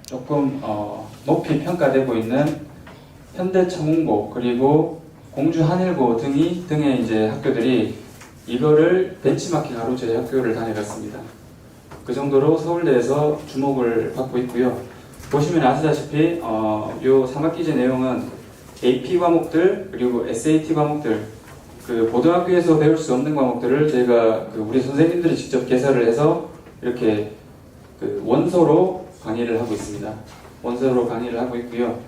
조금 높이 평가되고 있는 현대청운고 그리고 공주한일고 등의 이제 학교들이 이거를 벤치마킹하러 저희 학교를 다녀갔습니다. 그 정도로 서울대에서 주목을 받고 있고요. 보시면 아시다시피 요 3학기제 내용은 AP 과목들 그리고 SAT 과목들 그 고등학교에서 배울 수 없는 과목들을 저희가 우리 선생님들이 직접 개설을 해서 이렇게 그 원서로 강의를 하고 있습니다. 원서로 강의를 하고 있고요.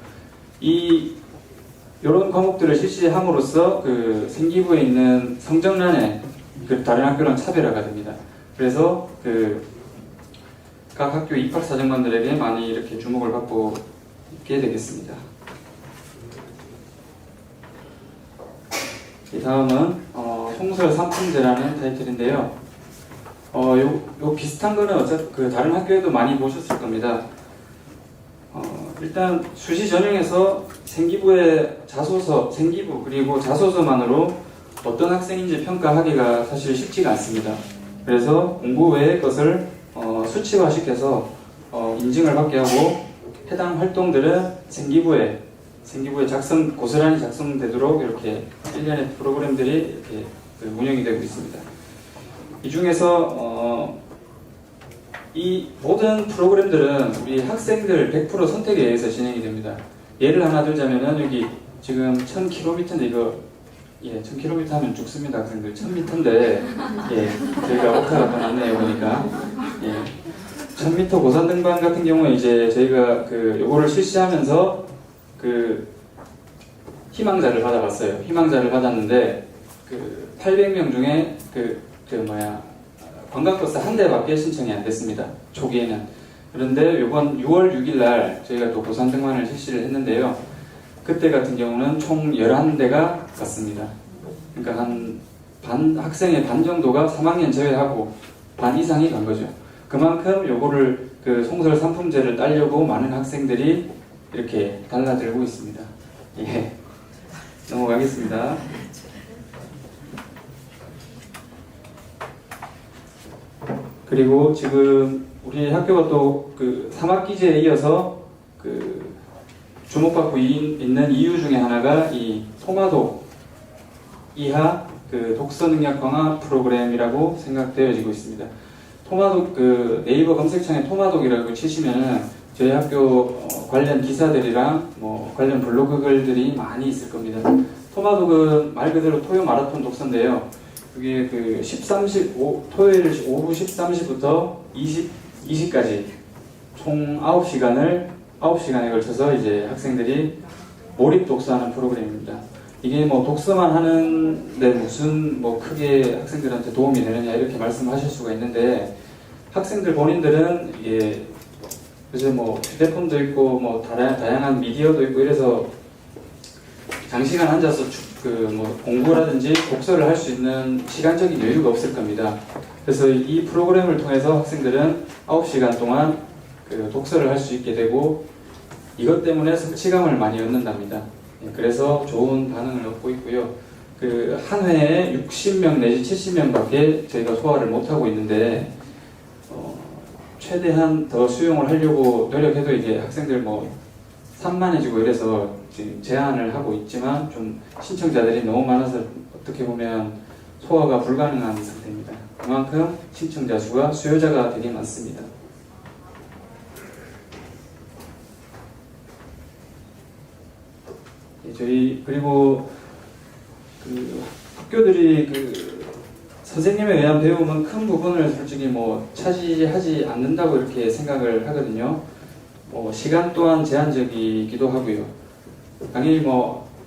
이런 과목들을 실시함으로써 그 생기부에 있는 성적란에 그 다른 학교랑 차별화가 됩니다. 그래서 각 학교 입학사정관들에게 많이 이렇게 주목을 받고 있게 되겠습니다. 이 다음은 송설 삼품제라는 타이틀인데요. 요 비슷한 거는 어차피 다른 학교에도 많이 보셨을 겁니다. 일단 수시 전형에서 생기부의 자소서, 생기부 그리고 자소서만으로 어떤 학생인지 평가하기가 사실 쉽지가 않습니다. 그래서 공부 외의 것을 수치화시켜서 인증을 받게 하고 해당 활동들은 생기부에 고스란히 작성되도록 이렇게 일련의 프로그램들이 이렇게 운영이 되고 있습니다. 이 중에서 이 모든 프로그램들은 우리 학생들 100% 선택에 의해서 진행이 됩니다. 예를 하나 들자면은 여기 지금 1000km인데 이거 1000km 하면 죽습니다. 학생들 1000m인데 저희가 오타가 더 났네요 보니까 1000m 고산 등반 같은 경우에 이제 저희가 요거를 실시하면서 희망자를 받아봤어요. 희망자를 받았는데 800명 중에 관광버스 한 대밖에 신청이 안 됐습니다. 초기에는. 그런데 이번 6월 6일 날 저희가 또 고산 등반을 실시를 했는데요. 그때 같은 경우는 총 11대가 갔습니다. 그러니까 학생의 반 정도가 3학년 제외하고 반 이상이 간 거죠. 그만큼 요거를 송설 삼품제를 따려고 많은 학생들이 이렇게 달라들고 있습니다. 넘어가겠습니다. 그리고 지금 우리 학교가 또 3학기제에 이어서 주목받고 있는 이유 중에 하나가 이 토마독 이하 독서 능력 강화 프로그램이라고 생각되어지고 있습니다. 토마독 네이버 검색창에 토마독이라고 치시면은 저희 학교 관련 기사들이랑 관련 블로그 글들이 많이 있을 겁니다. 토마독은 말 그대로 토요 마라톤 독서인데요. 그게 토요일 오후 13시부터 20시까지 총 9시간에 걸쳐서 이제 학생들이 몰입 독서하는 프로그램입니다. 이게 독서만 하는데 무슨 크게 학생들한테 도움이 되느냐 이렇게 말씀하실 수가 있는데 학생들 본인들은 요새 휴대폰도 있고 다양한 미디어도 있고 이래서 장시간 앉아서 공부라든지 독서를 할 수 있는 시간적인 여유가 없을 겁니다. 그래서 이 프로그램을 통해서 학생들은 9시간 동안 독서를 할 수 있게 되고 이것 때문에 성취감을 많이 얻는답니다. 그래서 좋은 반응을 얻고 있고요. 한 회에 60명 내지 70명 밖에 저희가 소화를 못하고 있는데 최대한 더 수용을 하려고 노력해도 이게 학생들 산만해지고 이래서 지금 제한을 하고 있지만 좀 신청자들이 너무 많아서 어떻게 보면 소화가 불가능한 상태입니다. 그만큼 신청자 수가 수요자가 되게 많습니다. 그리고 학교들이 선생님에 의한 배움은 큰 부분을 솔직히 차지하지 않는다고 이렇게 생각을 하거든요. 시간 또한 제한적이기도 하고요. 당연히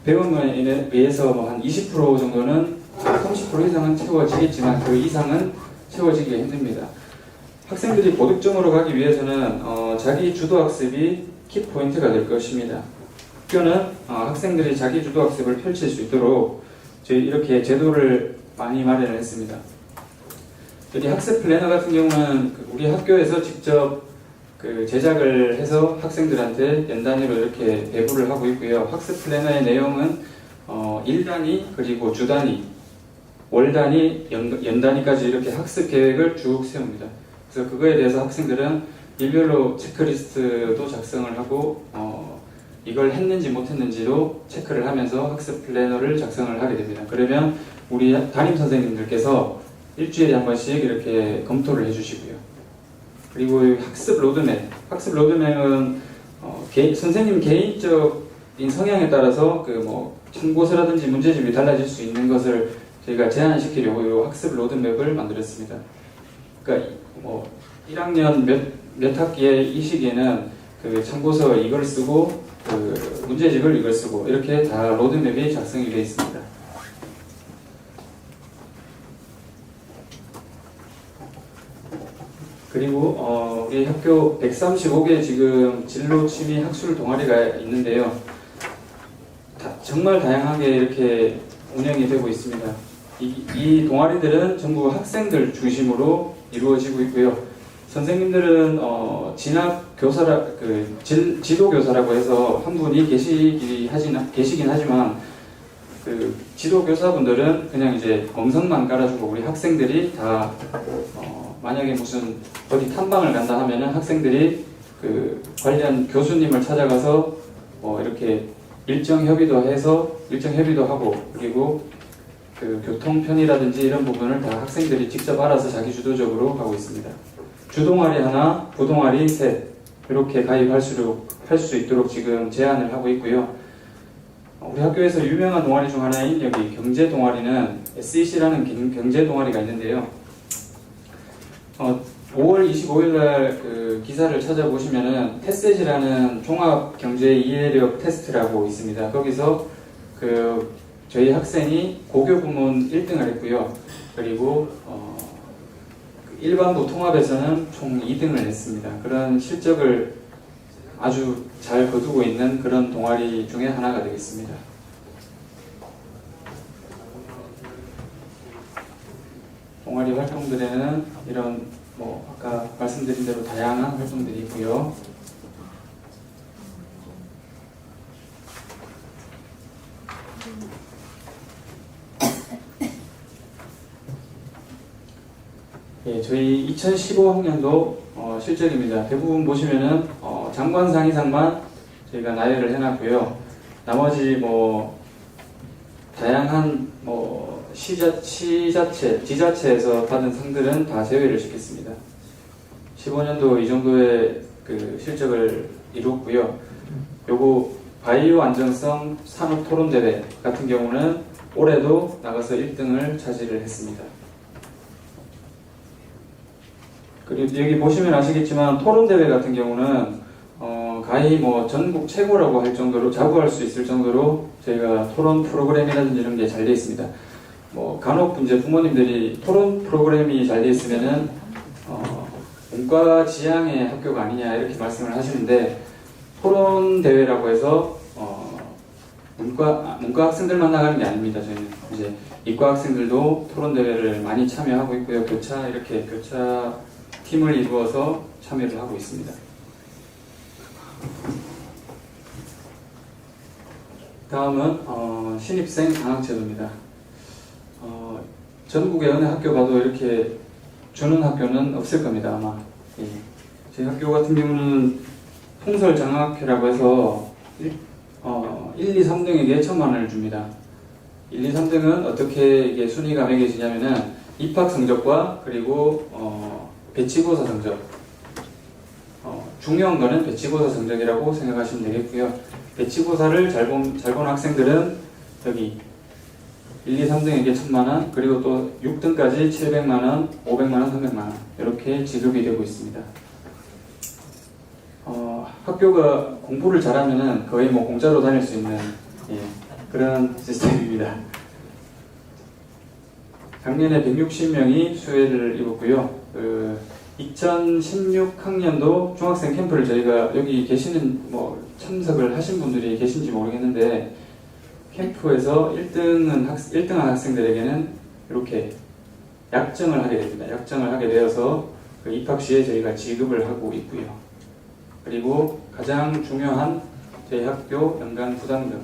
배움에 의해서 한 20% 정도는 30% 이상은 채워지겠지만 그 이상은 채워지기가 힘듭니다. 학생들이 고득점으로 가기 위해서는 자기 주도학습이 키포인트가 될 것입니다. 학교는 학생들이 자기 주도학습을 펼칠 수 있도록 저희 이렇게 제도를 많이 마련을 했습니다. 여기 학습 플래너 같은 경우는 우리 학교에서 직접 제작을 해서 학생들한테 연 단위로 이렇게 배부를 하고 있고요. 학습 플래너의 내용은 일 단위 그리고 주 단위, 월 단위, 연 단위까지 이렇게 학습 계획을 쭉 세웁니다. 그래서 그거에 대해서 학생들은 일별로 체크리스트도 작성을 하고 이걸 했는지 못했는지도 체크를 하면서 학습 플래너를 작성을 하게 됩니다. 그러면 우리 담임 선생님들께서 일주일에 한 번씩 이렇게 검토를 해주시고요. 그리고 학습 로드맵은 선생님 개인적인 성향에 따라서 그 뭐 참고서라든지 문제집이 달라질 수 있는 것을 저희가 제한시키려고 이 학습 로드맵을 만들었습니다. 그러니까 뭐 1학년 몇 학기에 이 시기에는 그 참고서 이걸 쓰고 그 문제집을 이걸 쓰고 이렇게 다 로드맵이 작성이 되어 있습니다. 그리고 우리 학교 135개 지금 진로 취미 학술 동아리가 있는데요. 정말 다양하게 이렇게 운영이 되고 있습니다. 이 동아리들은 전부 학생들 중심으로 이루어지고 있고요. 선생님들은 진학 교사라 지도 교사라고 해서 한 분이 계시긴 하지만 그 지도 교사분들은 그냥 이제 엄선만 깔아주고 우리 학생들이 다 만약에 무슨 어디 탐방을 간다 하면은 학생들이 그 관련 교수님을 찾아가서 이렇게 일정 협의도 하고 그리고 그 교통 편의라든지 이런 부분을 다 학생들이 직접 알아서 자기 주도적으로 하고 있습니다. 주동아리 하나, 부동아리 셋 이렇게 가입할 수 있도록 지금 제안을 하고 있고요. 우리 학교에서 유명한 동아리 중 하나인 여기 경제 동아리는 SEC라는 경제 동아리가 있는데요. 5월 25일 날 그 기사를 찾아보시면은 테셋이라는 종합 경제 이해력 테스트라고 있습니다. 거기서 그 저희 학생이 고교 부문 1등을 했고요. 그리고 일반부 통합에서는 총 2등을 했습니다. 그런 실적을 아주 잘 거두고 있는 그런 동아리 중에 하나가 되겠습니다. 동아리 활동들에는 이런 아까 말씀드린 대로 다양한 활동들이 있고요. 예, 저희 2015학년도 실적입니다. 대부분 보시면은 장관상 이상만 저희가 나열을 해놨고요. 나머지 다양한 지자체에서 받은 상들은 다 제외를 시켰습니다. 15년도 이 정도의 그 실적을 이뤘고요. 요거 바이오 안전성 산업 토론 대회 같은 경우는 올해도 나가서 1등을 차지를 했습니다. 그리고 여기 보시면 아시겠지만 토론 대회 같은 경우는 가히 전국 최고라고 할 정도로 자부할 수 있을 정도로 저희가 토론 프로그램이라든지 이런 게 잘 되어 있습니다. 간혹 이제 부모님들이 토론 프로그램이 잘 되어 있으면은 문과 지향의 학교가 아니냐 이렇게 말씀을 하시는데 토론 대회라고 해서 문과 학생들만 나가는 게 아닙니다. 저희는 이제 이과 학생들도 토론 대회를 많이 참여하고 있고요. 교차 팀을 이루어서 참여를 하고 있습니다. 다음은 신입생 방학제도입니다. 전국의 어느 학교 가도 이렇게 주는 학교는 없을 겁니다, 아마. 예. 저희 학교 같은 경우는 통설장학회라고 해서 1, 2, 3등에게 1,000만 원을 줍니다. 1, 2, 3등은 어떻게 이게 순위가 매겨지냐면은 입학 성적과 그리고 배치고사 성적. 중요한 거는 배치고사 성적이라고 생각하시면 되겠고요. 배치고사를 잘 본 학생들은 여기 1, 2, 3등에게 1,000만 원, 그리고 또 6등까지 700만 원, 500만 원, 300만 원 이렇게 지급이 되고 있습니다. 학교가 공부를 잘하면은 거의 공짜로 다닐 수 있는 그런 시스템입니다. 작년에 160명이 수혜를 입었고요. 2016학년도 중학생 캠프를 저희가 여기 계시는 참석을 하신 분들이 계신지 모르겠는데 캠프에서 1등한 학생들에게는 이렇게 약정을 하게 됩니다. 약정을 하게 되어서 그 입학 시에 저희가 지급을 하고 있고요. 그리고 가장 중요한 저희 학교 연간 부담금.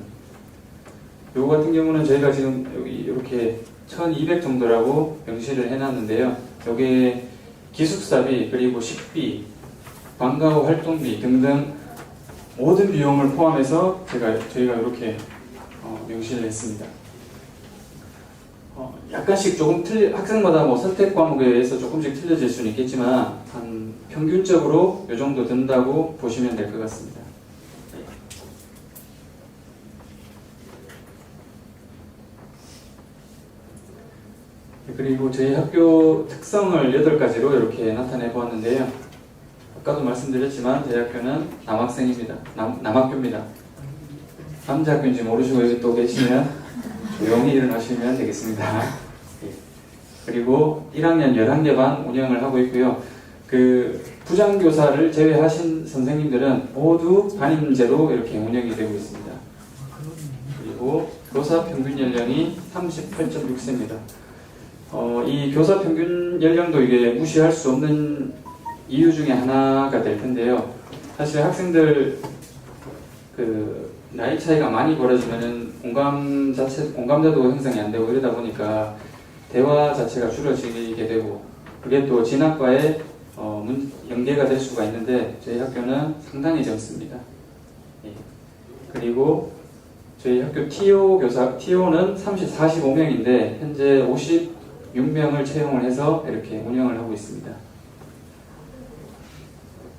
요거 같은 경우는 저희가 지금 여기 이렇게 1,200 정도라고 명시를 해놨는데요. 여기에 기숙사비 그리고 식비 방과 후 활동비 등등 모든 비용을 포함해서 저희가 이렇게 명시를 했습니다. 약간씩 조금 학생마다 뭐 선택 과목에 의해서 조금씩 틀려질 수는 있겠지만 한 평균적으로 이 정도 든다고 보시면 될 것 같습니다. 그리고 저희 학교 특성을 8가지로 이렇게 나타내 보았는데요. 아까도 말씀드렸지만 저희 학교는 남학생입니다. 남학교입니다. 남자 학교인지 모르시고 여기 또 계시면 조용히 일어나시면 되겠습니다. 그리고 1학년 11개 반 운영을 하고 있고요. 그 부장교사를 제외하신 선생님들은 모두 반임제로 이렇게 운영이 되고 있습니다. 그리고 교사 평균 연령이 38.6세입니다. 이 교사 평균 연령도 이게 무시할 수 없는 이유 중에 하나가 될 텐데요. 사실 학생들 그 나이 차이가 많이 벌어지면은 공감대도 형성이 안 되고 이러다 보니까 대화 자체가 줄어지게 되고 그게 또 진학과의 연계가 될 수가 있는데 저희 학교는 상당히 적습니다. 예. 그리고 저희 학교 TO는 45명인데 현재 56명을 채용을 해서 이렇게 운영을 하고 있습니다.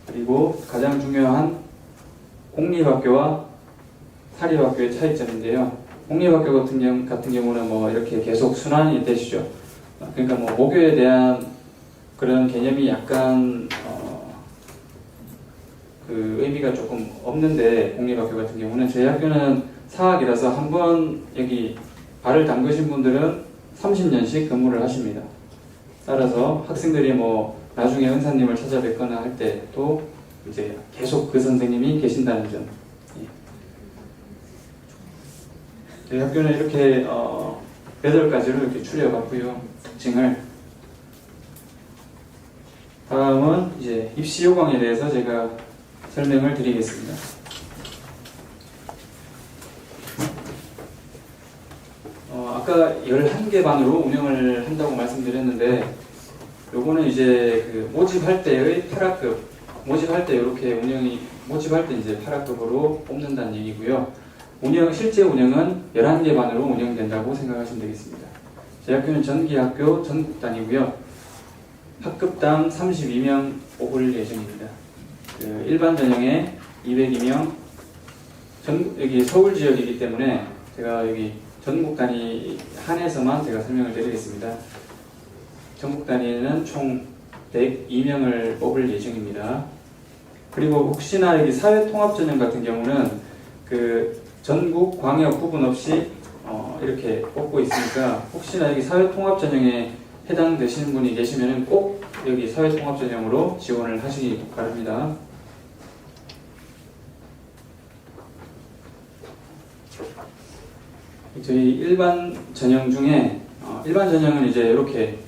그리고 가장 중요한 공립학교와 사립학교의 차이점인데요. 공립학교 같은 경우는 뭐 이렇게 계속 순환이 되시죠. 그러니까 뭐 모교에 대한 그런 개념이 약간 그 의미가 조금 없는데 공립학교 같은 경우는 저희 학교는 사학이라서 한번 여기 발을 담그신 분들은 30년씩 근무를 하십니다. 따라서 학생들이 뭐 나중에 은사님을 찾아뵙거나 할 때도 이제 계속 그 선생님이 계신다는 점. 저희 학교는 이렇게 8가지로 이렇게 추려봤고요. 특징을. 다음은 이제 입시 요강에 대해서 제가 설명을 드리겠습니다. 아까 11개 반으로 운영을 한다고 말씀드렸는데 요거는 이제 그 모집할 때의 8학급 모집할 때 이렇게 모집할 때 이제 8학급으로 뽑는다는 얘기고요. 실제 운영은 11개 반으로 운영된다고 생각하시면 되겠습니다. 저희 학교는 전기학교 전국단이고요. 학급당 32명 뽑을 예정입니다. 일반 전형에 202명, 여기 서울 지역이기 때문에 제가 여기 전국 단위 한해서만 제가 설명을 드리겠습니다. 전국 단위에는 총 102명을 뽑을 예정입니다. 그리고 혹시나 여기 사회통합전형 같은 경우는 그 전국 광역 구분 없이 이렇게 뽑고 있으니까 혹시나 여기 사회통합전형에 해당되시는 분이 계시면 꼭 여기 사회통합전형으로 지원을 하시기 바랍니다. 저희 일반 전형 중에 일반 전형은 이제 이렇게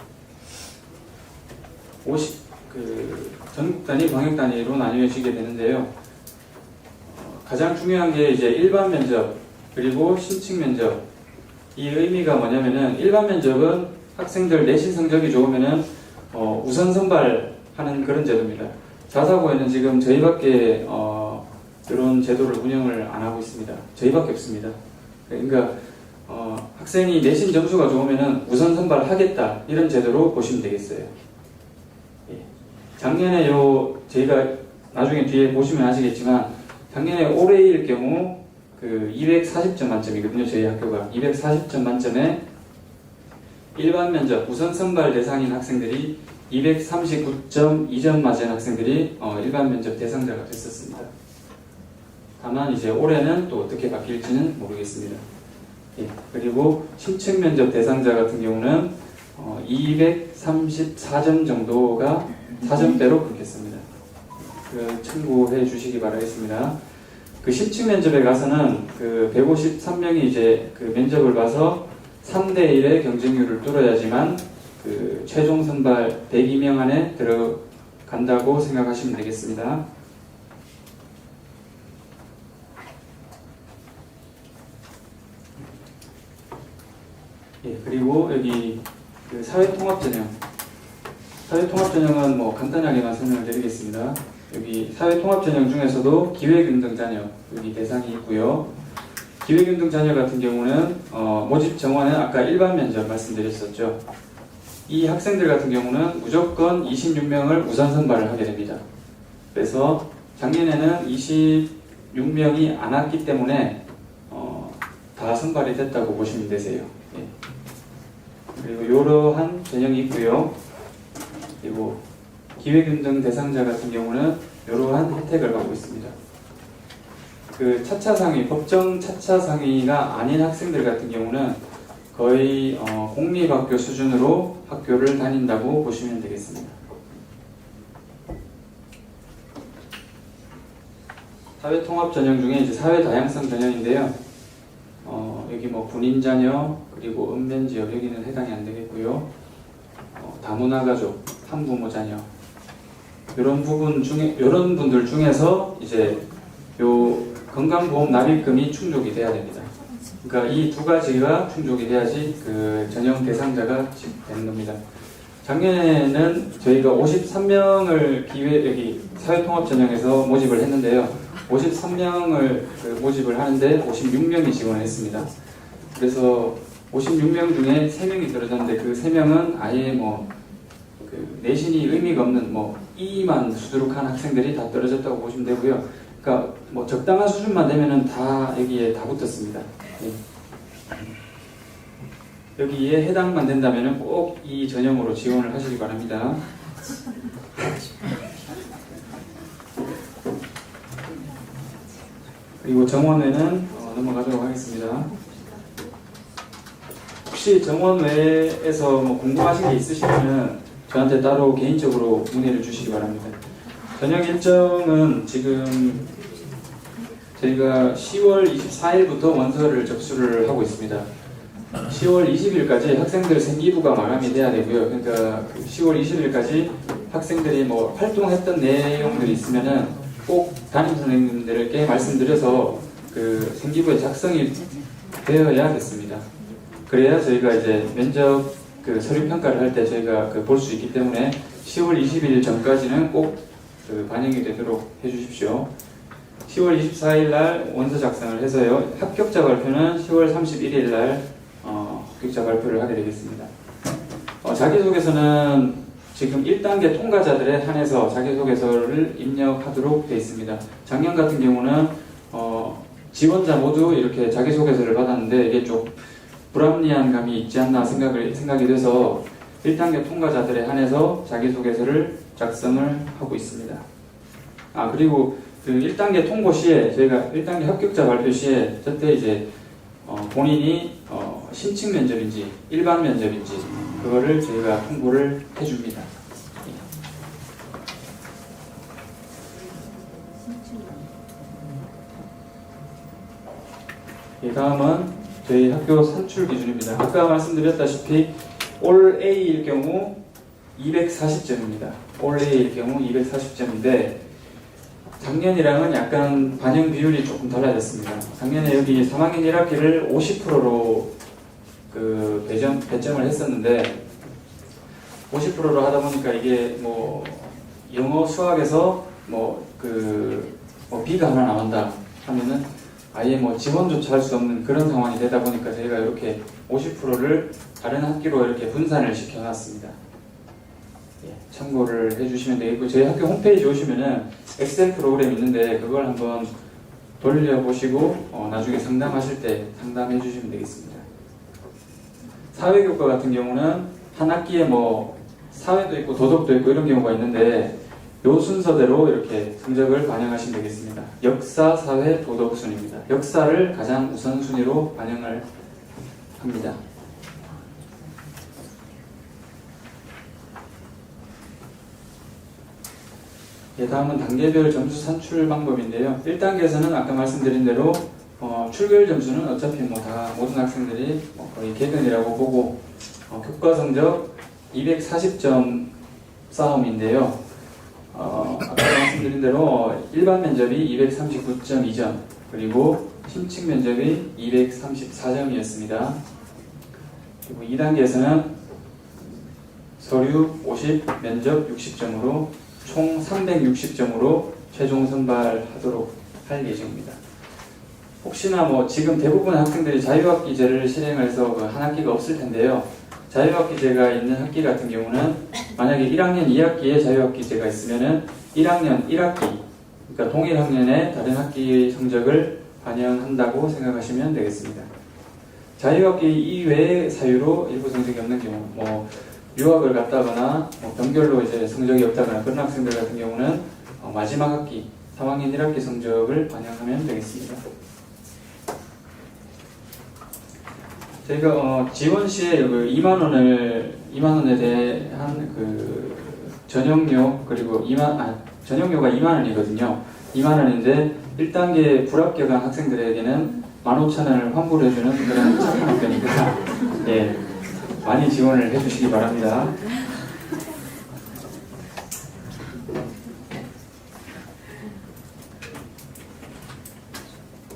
전국 단위, 광역 단위로 나뉘어지게 되는데요. 가장 중요한 게 이제 일반 면접 그리고 신칭 면접. 이 의미가 뭐냐면은 일반 면접은 학생들 내신 성적이 좋으면은 우선 선발하는 그런 제도입니다. 자사고에는 지금 저희밖에 이런 제도를 운영을 안 하고 있습니다. 저희밖에 없습니다. 그러니까 학생이 내신 점수가 좋으면은 우선 선발하겠다 이런 제도로 보시면 되겠어요. 예. 작년에 저희가 나중에 뒤에 보시면 아시겠지만 작년에 올해일 경우 그 240점 만점이거든요. 저희 학교가 240점 만점에 일반 면접 우선 선발 대상인 학생들이 239.2점 맞은 학생들이 일반 면접 대상자가 됐었습니다. 다만 이제 올해는 또 어떻게 바뀔지는 모르겠습니다. 예, 그리고 신청 면접 대상자 같은 경우는 234점 정도가 4점대로 끊겼습니다. 참고해 주시기 바라겠습니다. 그 신청 면접에 가서는 그 153명이 이제 그 면접을 봐서 3대1의 경쟁률을 뚫어야지만 그 최종 선발 102명 안에 들어간다고 생각하시면 되겠습니다. 예, 그리고 여기 그 사회통합전형. 사회통합전형은 뭐 간단하게만 설명을 드리겠습니다. 여기 사회통합전형 중에서도 기회균등 자녀 여기 대상이 있고요. 기회균등 자녀 같은 경우는 모집 정원은 아까 일반 면접 말씀드렸었죠. 이 학생들 같은 경우는 무조건 26명을 우선 선발을 하게 됩니다. 그래서 작년에는 26명이 안 왔기 때문에 다 선발이 됐다고 보시면 되세요. 예. 그리고 이러한 전형이 있고요. 그리고 기회균등 대상자 같은 경우는 이러한 혜택을 받고 있습니다. 그 차차 상위, 법정 차차 상위가 아닌 학생들 같은 경우는 거의 공립학교 수준으로 학교를 다닌다고 보시면 되겠습니다. 사회통합 전형 중에 이제 사회다양성 전형인데요. 여기 뭐 군인 자녀 그리고 읍면 지역 여기는 해당이 안 되겠고요. 다문화 가족, 한부모 자녀 이런 부분 중에 이런 분들 중에서 이제 요 건강보험 납입금이 충족이 돼야 됩니다. 그러니까 이 두 가지가 충족이 돼야지 그 전형 대상자가 되는 겁니다. 작년에는 저희가 53명을 여기 사회통합 전형에서 모집을 했는데요. 53명을 모집을 하는데 56명이 지원을 했습니다. 그래서 56명 중에 3명이 떨어졌는데 그 3명은 아예 그 내신이 의미가 없는 E만 수두룩한 학생들이 다 떨어졌다고 보시면 되고요. 그러니까 적당한 수준만 되면은 다 여기에 다 붙었습니다. 예. 여기에 해당만 된다면은 꼭 이 전형으로 지원을 하시기 바랍니다. 그리고 정원외는 넘어가도록 하겠습니다. 혹시 정원외에서 궁금하신 게 있으시면은 저한테 따로 개인적으로 문의를 주시기 바랍니다. 전형 일정은 지금 저희가 10월 24일부터 원서를 접수를 하고 있습니다. 10월 20일까지 학생들 생기부가 마감이 돼야 되고요. 그러니까 10월 20일까지 학생들이 활동했던 내용들이 있으면은 꼭 담임 선생님들께 말씀드려서 그 생기부에 작성이 되어야겠습니다. 그래야 저희가 이제 면접 그 서류 평가를 할 때 저희가 볼 수 있기 때문에 10월 20일 전까지는 꼭 반영이 되도록 해주십시오. 10월 24일 날 원서 작성을 해서요. 합격자 발표는 10월 31일 날 합격자 발표를 하게 되겠습니다. 자기소개서는 지금 1단계 통과자들에 한해서 자기소개서를 입력하도록 되어 있습니다. 작년 같은 경우는 지원자 모두 이렇게 자기소개서를 받았는데 이게 좀 불합리한 감이 있지 않나 생각이 돼서 1단계 통과자들에 한해서 자기소개서를 작성을 하고 있습니다. 그리고 그 1단계 통고 시에 저희가 1단계 합격자 발표 시에 저때 이제 본인이 신칭 면접인지 일반 면접인지 그거를 저희가 통보를 해줍니다. 다음은 저희 학교 산출 기준입니다. 아까 말씀드렸다시피 올 A일 경우 240점입니다. 올 A일 경우 240점인데 작년이랑은 약간 반영 비율이 조금 달라졌습니다. 작년에 여기 3학년 1학기를 50%로 배점을 했었는데 50%로 하다 보니까 이게 영어 수학에서 B가 하나 나온다 하면은 아예 지원조차 할 수 없는 그런 상황이 되다 보니까 저희가 이렇게 50%를 다른 학기로 이렇게 분산을 시켜놨습니다. 참고를 해주시면 되겠고 저희 학교 홈페이지 오시면은 엑셀 프로그램 있는데 그걸 한번 돌려보시고 나중에 상담하실 때 상담해 주시면 되겠습니다. 사회교과 같은 경우는 한 학기에 사회도 있고 도덕도 있고 이런 경우가 있는데 요 순서대로 이렇게 성적을 반영하시면 되겠습니다. 역사, 사회, 도덕 순입니다. 역사를 가장 우선순위로 반영을 합니다. 다음은 단계별 점수 산출 방법인데요. 1단계에서는 아까 말씀드린 대로 출결 점수는 어차피 다 모든 학생들이 거의 개근이라고 보고 교과 성적 240점 싸움인데요. 아까 말씀드린 대로 일반 면접이 239.2점 그리고 심층 면접이 234점이었습니다. 그리고 2단계에서는 서류 50, 면접 60점으로 총 360점으로 최종 선발하도록 할 예정입니다. 혹시나 뭐 지금 대부분의 학생들이 자유학기제를 실행해서 한 학기가 없을 텐데요. 자유학기제가 있는 학기 같은 경우는 만약에 1학년 2학기에 자유학기제가 있으면은 1학년 1학기, 그러니까 동일 학년의 다른 학기의 성적을 반영한다고 생각하시면 되겠습니다. 자유학기 이외의 사유로 일부 성적이 없는 경우, 뭐 유학을 갔다거나 뭐 병결로 이제 성적이 없다거나 그런 학생들 같은 경우는 마지막 학기 3학년 1학기 성적을 반영하면 되겠습니다. 저희가 지원 시에 그 2만 원에 대한 그 전용료, 그리고 전용료가 2만 원이거든요. 2만 원인데 1단계 불합격한 학생들에게는 15,000원을 환불해 주는 그런 착한 학교니까 예, 많이 지원을 해주시기 바랍니다.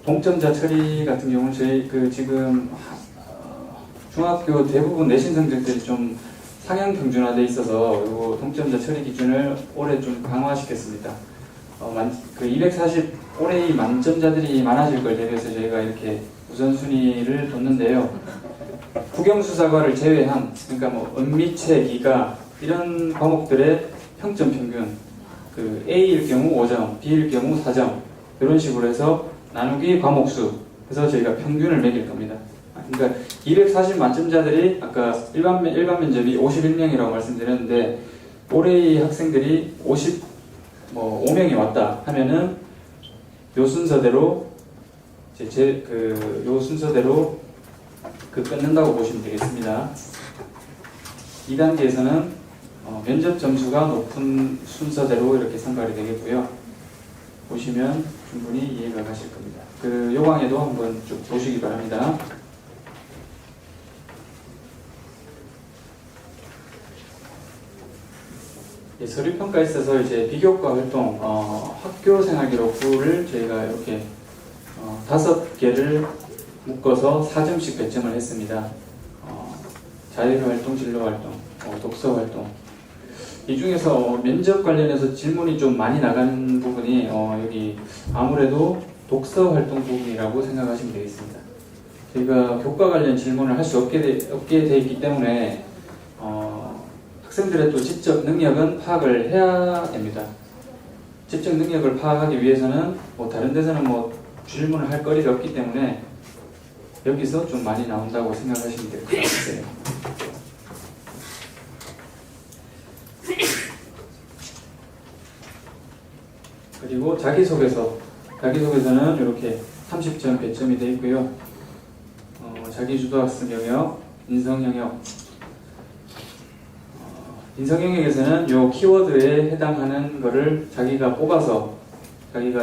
동점자 처리 같은 경우는 저희 지금 중학교 대부분 내신 성적들이 좀 상향 평준화돼 있어서 요 동점자 처리 기준을 올해 좀 강화시켰습니다. 240 올해의 만점자들이 많아질 걸 대비해서 저희가 이렇게 우선순위를 뒀는데요. 국영수사과를 제외한, 그러니까 뭐 은미체, 기가 이런 과목들의 평점 평균, 그 A일 경우 5점, B일 경우 4점 이런 식으로 해서 나누기 과목수 해서 저희가 평균을 매길 겁니다. 그러니까 240 만점자들이 아까 일반 면접이 51명이라고 말씀드렸는데 올해의 학생들이 5명이 왔다 하면은 요 순서대로 요 순서대로 끊는다고 보시면 되겠습니다. 2단계에서는 면접 점수가 높은 순서대로 이렇게 선발이 되겠고요. 보시면 충분히 이해가 가실 겁니다. 그 요강에도 한번 쭉 보시기 바랍니다. 서류평가에 있어서 이제 비교과 활동, 학교생활기록부를 저희가 이렇게 5개를 묶어서 4점씩 배점을 했습니다. 자율활동, 진로활동, 독서활동. 이 중에서 면접 관련해서 질문이 좀 많이 나가는 부분이 여기 아무래도 독서활동 부분이라고 생각하시면 되겠습니다. 저희가 교과 관련 질문을 할 수 없게 돼 있기 때문에 학생들의 또 지적 능력은 파악을 해야 됩니다. 지적 능력을 파악하기 위해서는 뭐 다른 데서는 뭐 질문을 할 거리가 없기 때문에 여기서 좀 많이 나온다고 생각하시면 될 것 같아요. 그리고 자기소개서는 이렇게 30점 배점이 되어 있고요. 자기주도학습 영역, 인성 영역. 인성 영역에서는 요 키워드에 해당하는 거를 자기가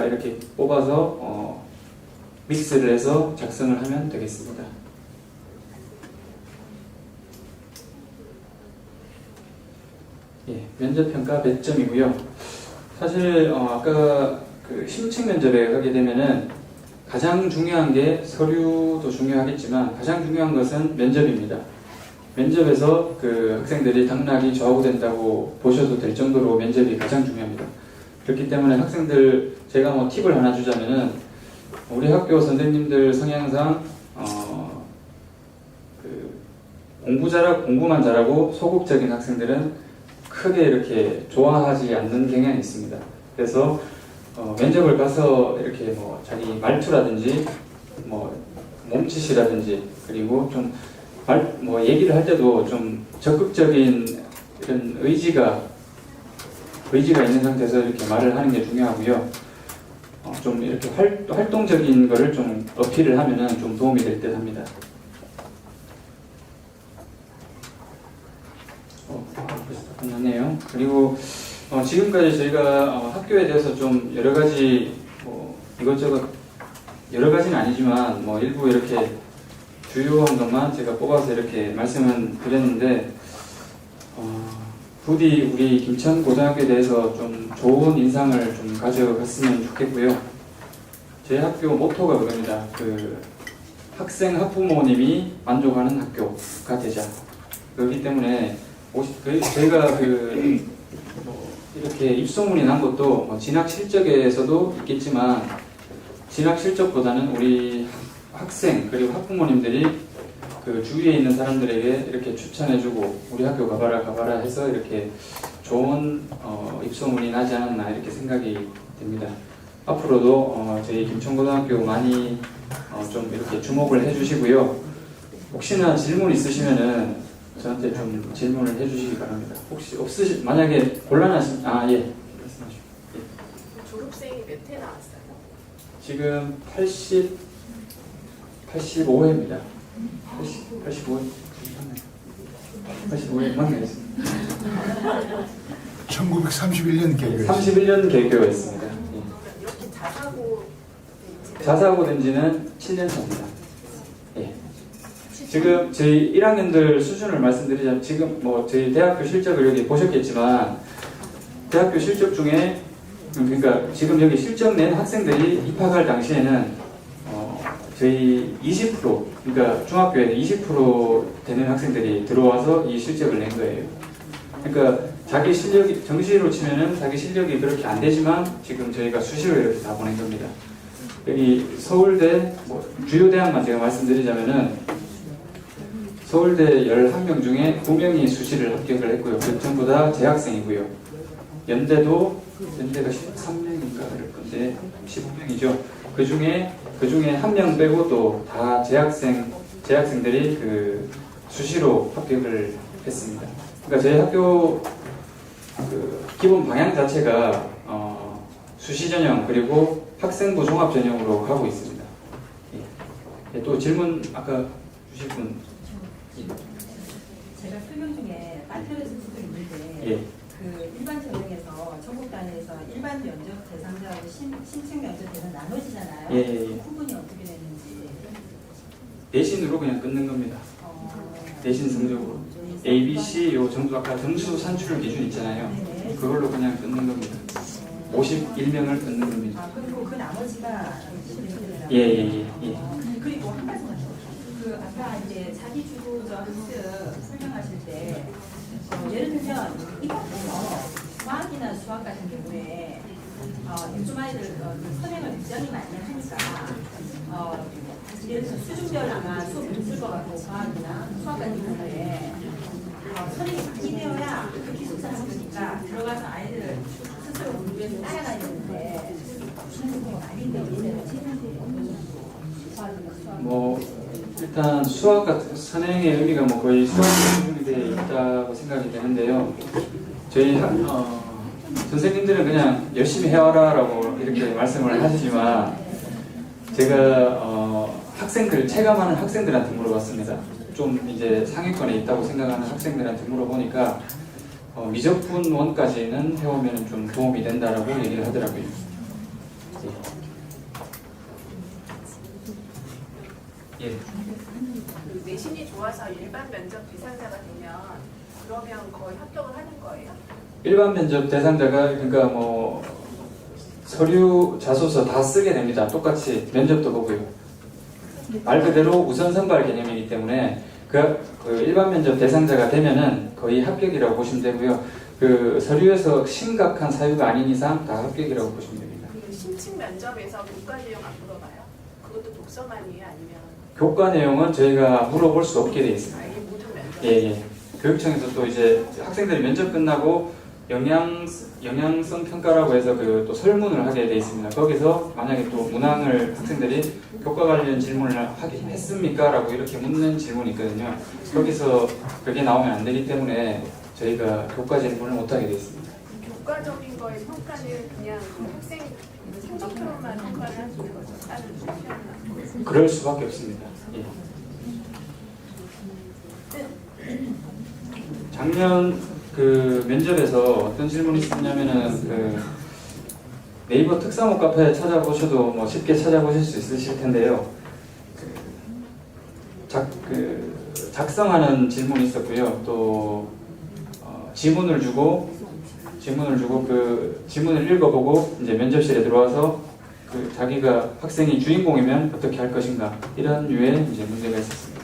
이렇게 뽑아서 믹스를 해서 작성을 하면 되겠습니다. 예, 면접평가 100점이고요. 사실 아까 그 심층 면접에 가게 되면은 가장 중요한 게 서류도 중요하겠지만 가장 중요한 것은 면접입니다. 면접에서 그 학생들이 당락이 좌우된다고 보셔도 될 정도로 면접이 가장 중요합니다. 그렇기 때문에 학생들 제가 뭐 팁을 하나 주자면은 우리 학교 선생님들 성향상 공부만 잘하고 소극적인 학생들은 크게 이렇게 좋아하지 않는 경향이 있습니다. 그래서 면접을 가서 이렇게 뭐 자기 말투라든지 뭐 몸짓이라든지 그리고 좀 얘기를 할 때도 좀 적극적인 이런 의지가 있는 상태에서 이렇게 말을 하는 게 중요하고요. 좀 이렇게 활동적인 거를 좀 어필을 하면은 좀 도움이 될 듯 합니다. 벌써 끝났네요. 그리고 지금까지 저희가 학교에 대해서 좀 여러 가지 이것저것 여러 가지는 아니지만 일부 이렇게 주요한 것만 제가 뽑아서 이렇게 말씀을 드렸는데 부디 우리 김천고등학교에 대해서 좀 좋은 인상을 좀 가져갔으면 좋겠고요. 제 학교 모토가 그겁니다. 학생 학부모님이 만족하는 학교가 되자. 그렇기 때문에 저희가 이렇게 이렇게 입소문이 난 것도 뭐 진학 실적에서도 있겠지만 진학 실적보다는 우리 학생 그리고 학부모님들이 그 주위에 있는 사람들에게 이렇게 추천해주고 우리 학교 가봐라 해서 이렇게 좋은 입소문이 나지 않았나 이렇게 생각이 됩니다. 앞으로도 저희 김천고등학교 많이 좀 이렇게 주목을 해주시고요. 혹시나 질문 있으시면은 저한테 좀 질문을 해주시기 바랍니다. 혹시 만약에 곤란하신 예 말씀하시죠. 예. 졸업생이 몇 회 나왔어요? 지금 85회입니다. 85회 85회 맞나요? 1931년 개교. 31년 개교했습니다. 예. 이렇게 자사고 된 지는 7년 차입니다. 예. 지금 저희 1학년들 수준을 말씀드리자면 지금 뭐 저희 대학교 실적을 여기 보셨겠지만 대학교 실적 중에 그러니까 지금 여기 실적 낸 학생들이 입학할 당시에는 저희 20% 그러니까 중학교에 20% 되는 학생들이 들어와서 이 실적을 낸 거예요. 그러니까 자기 실력이 정시로 치면은 자기 실력이 그렇게 안 되지만 지금 저희가 수시로 이렇게 다 보낸 겁니다. 여기 서울대 뭐 주요 대학만 제가 말씀드리자면은 서울대 11명 중에 9명이 수시를 합격을 했고요. 그 전부 다 재학생이고요. 연대가 13명인가 그럴 건데 15명이죠. 그 중에 한 명 빼고 또 다 재학생들이 그 수시로 합격을 했습니다. 그러니까 저희 학교 그 기본 방향 자체가 수시 전형 그리고 학생부 종합 전형으로 가고 있습니다. 예. 또 질문 아까 주실 분. 제가 설명 중에 빠뜨려진 수도 있는데 예. 그 일반 전형에서 전국 단위에서 일반 면접 대상자하고 신청 면접 대상 나눠지잖아요. 예, 예, 예. 그 구분이 어떻게 되는지. 내신으로 그냥 끊는 겁니다. 내신 성적으로. A, B, C 요 정도 아까 점수 산출 기준 있잖아요. 네네. 그걸로 그냥 끊는 겁니다. 51명을 끊는 겁니다. 그리고 그 나머지가 예. 그리고 한 가지만 더. 그 아까 이제 자기 주도적 학습 설명하실 때 예를 들면 입학해서 과학이나 수학 같은 경우에 요즘 아이들 선행을 굉장히 많이 하니까 예를 들어서 수준별 아마 수업이 있을 것 같고 과학이나 수학 같은 경우에 선행이 많이 되어야 그 기숙사 학교니까 들어가서 아이들 스스로 공부해서 따라다니는데 무슨 경우가 아닌데 뭐 일단 수학 같은 선행의 의미가 뭐 거의 수학 수준이 되어 있다고 생각이 되는데요. 저희 선생님들은 그냥 열심히 해와라라고 이렇게 말씀을 하시지만 제가 학생들 체감하는 학생들한테 물어봤습니다. 좀 이제 상위권에 있다고 생각하는 학생들한테 물어보니까 미적분 원까지는 해오면 좀 도움이 된다라고 얘기를 하더라고요. 예. 그 내신이 좋아서 일반 면접 대상자가 되면 그러면 거의 합격을 하는 거예요? 일반 면접 대상자가 그러니까 뭐 서류 자소서 다 쓰게 됩니다. 똑같이 면접도 보고요. 말 그대로 우선 선발 개념이기 때문에 그 일반 면접 대상자가 되면은 거의 합격이라고 보시면 되고요. 그 서류에서 심각한 사유가 아닌 이상 다 합격이라고 보시면 됩니다. 그 신칭 면접에서 교과 내용 안 물어봐요? 그것도 독서만이에요? 아니면 교과 내용은 저희가 물어볼 수 없게 되어 있습니다. 아예 모든 면접? 예. 교육청에서 또 이제 학생들이 면접 끝나고 영양성 평가라고 해서 그 또 설문을 하게 돼 있습니다. 거기서 만약에 또 문항을 학생들이 교과 관련 질문을 했습니까? 라고 이렇게 묻는 질문이 있거든요. 거기서 그게 나오면 안 되기 때문에 저희가 교과 질문을 못 하게 돼 있습니다. 교과적인 거의 평가는 그냥 그 학생 성적표로만 평가를 하시는 거죠? 다른 시험은? 그럴 수밖에 없습니다. 예. 작년 그 면접에서 어떤 질문이 있었냐면은 그 네이버 특사모 카페 찾아보셔도 뭐 쉽게 찾아보실 수 있으실 텐데요. 작성하는 질문이 있었고요. 또 지문을 주고 그 지문을 읽어보고 이제 면접실에 들어와서 그 자기가 학생이 주인공이면 어떻게 할 것인가 이런 류의 이제 문제가 있었습니다.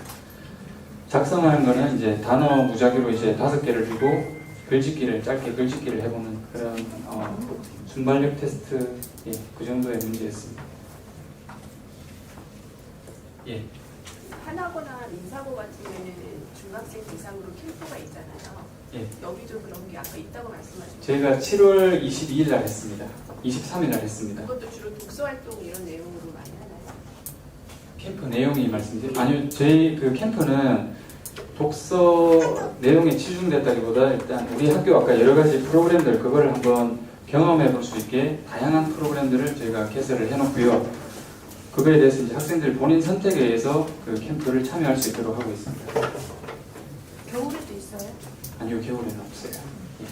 작성하는 거는 이제 단어 무작위로 이제 5개를 주고 글짓기를 짧게 글짓기를 해보는 그런 순발력 테스트 예, 그 정도의 문제였습니다. 예. 하나거나 민사고 같은 경우에는 중학생 대상으로 캠프가 있잖아요. 예. 여기도 그런 게 아까 있다고 말씀하셨죠. 저희가 7월 22일 날 했습니다. 23일 날 했습니다. 그것도 주로 독서 활동 이런 내용으로 많이 하나요? 캠프 내용이 말씀드린 아니요 저희 그 캠프는 독서 내용에 치중됐다기보다 일단 우리 학교 아까 여러 가지 프로그램들 그거를 한번 경험해 볼 수 있게 다양한 프로그램들을 저희가 개설을 해놓고요. 그거에 대해서 이제 학생들 본인 선택에 의해서 그 캠프를 참여할 수 있도록 하고 있습니다. 겨울에도 있어요? 아니요 겨울에는 없어요. 예.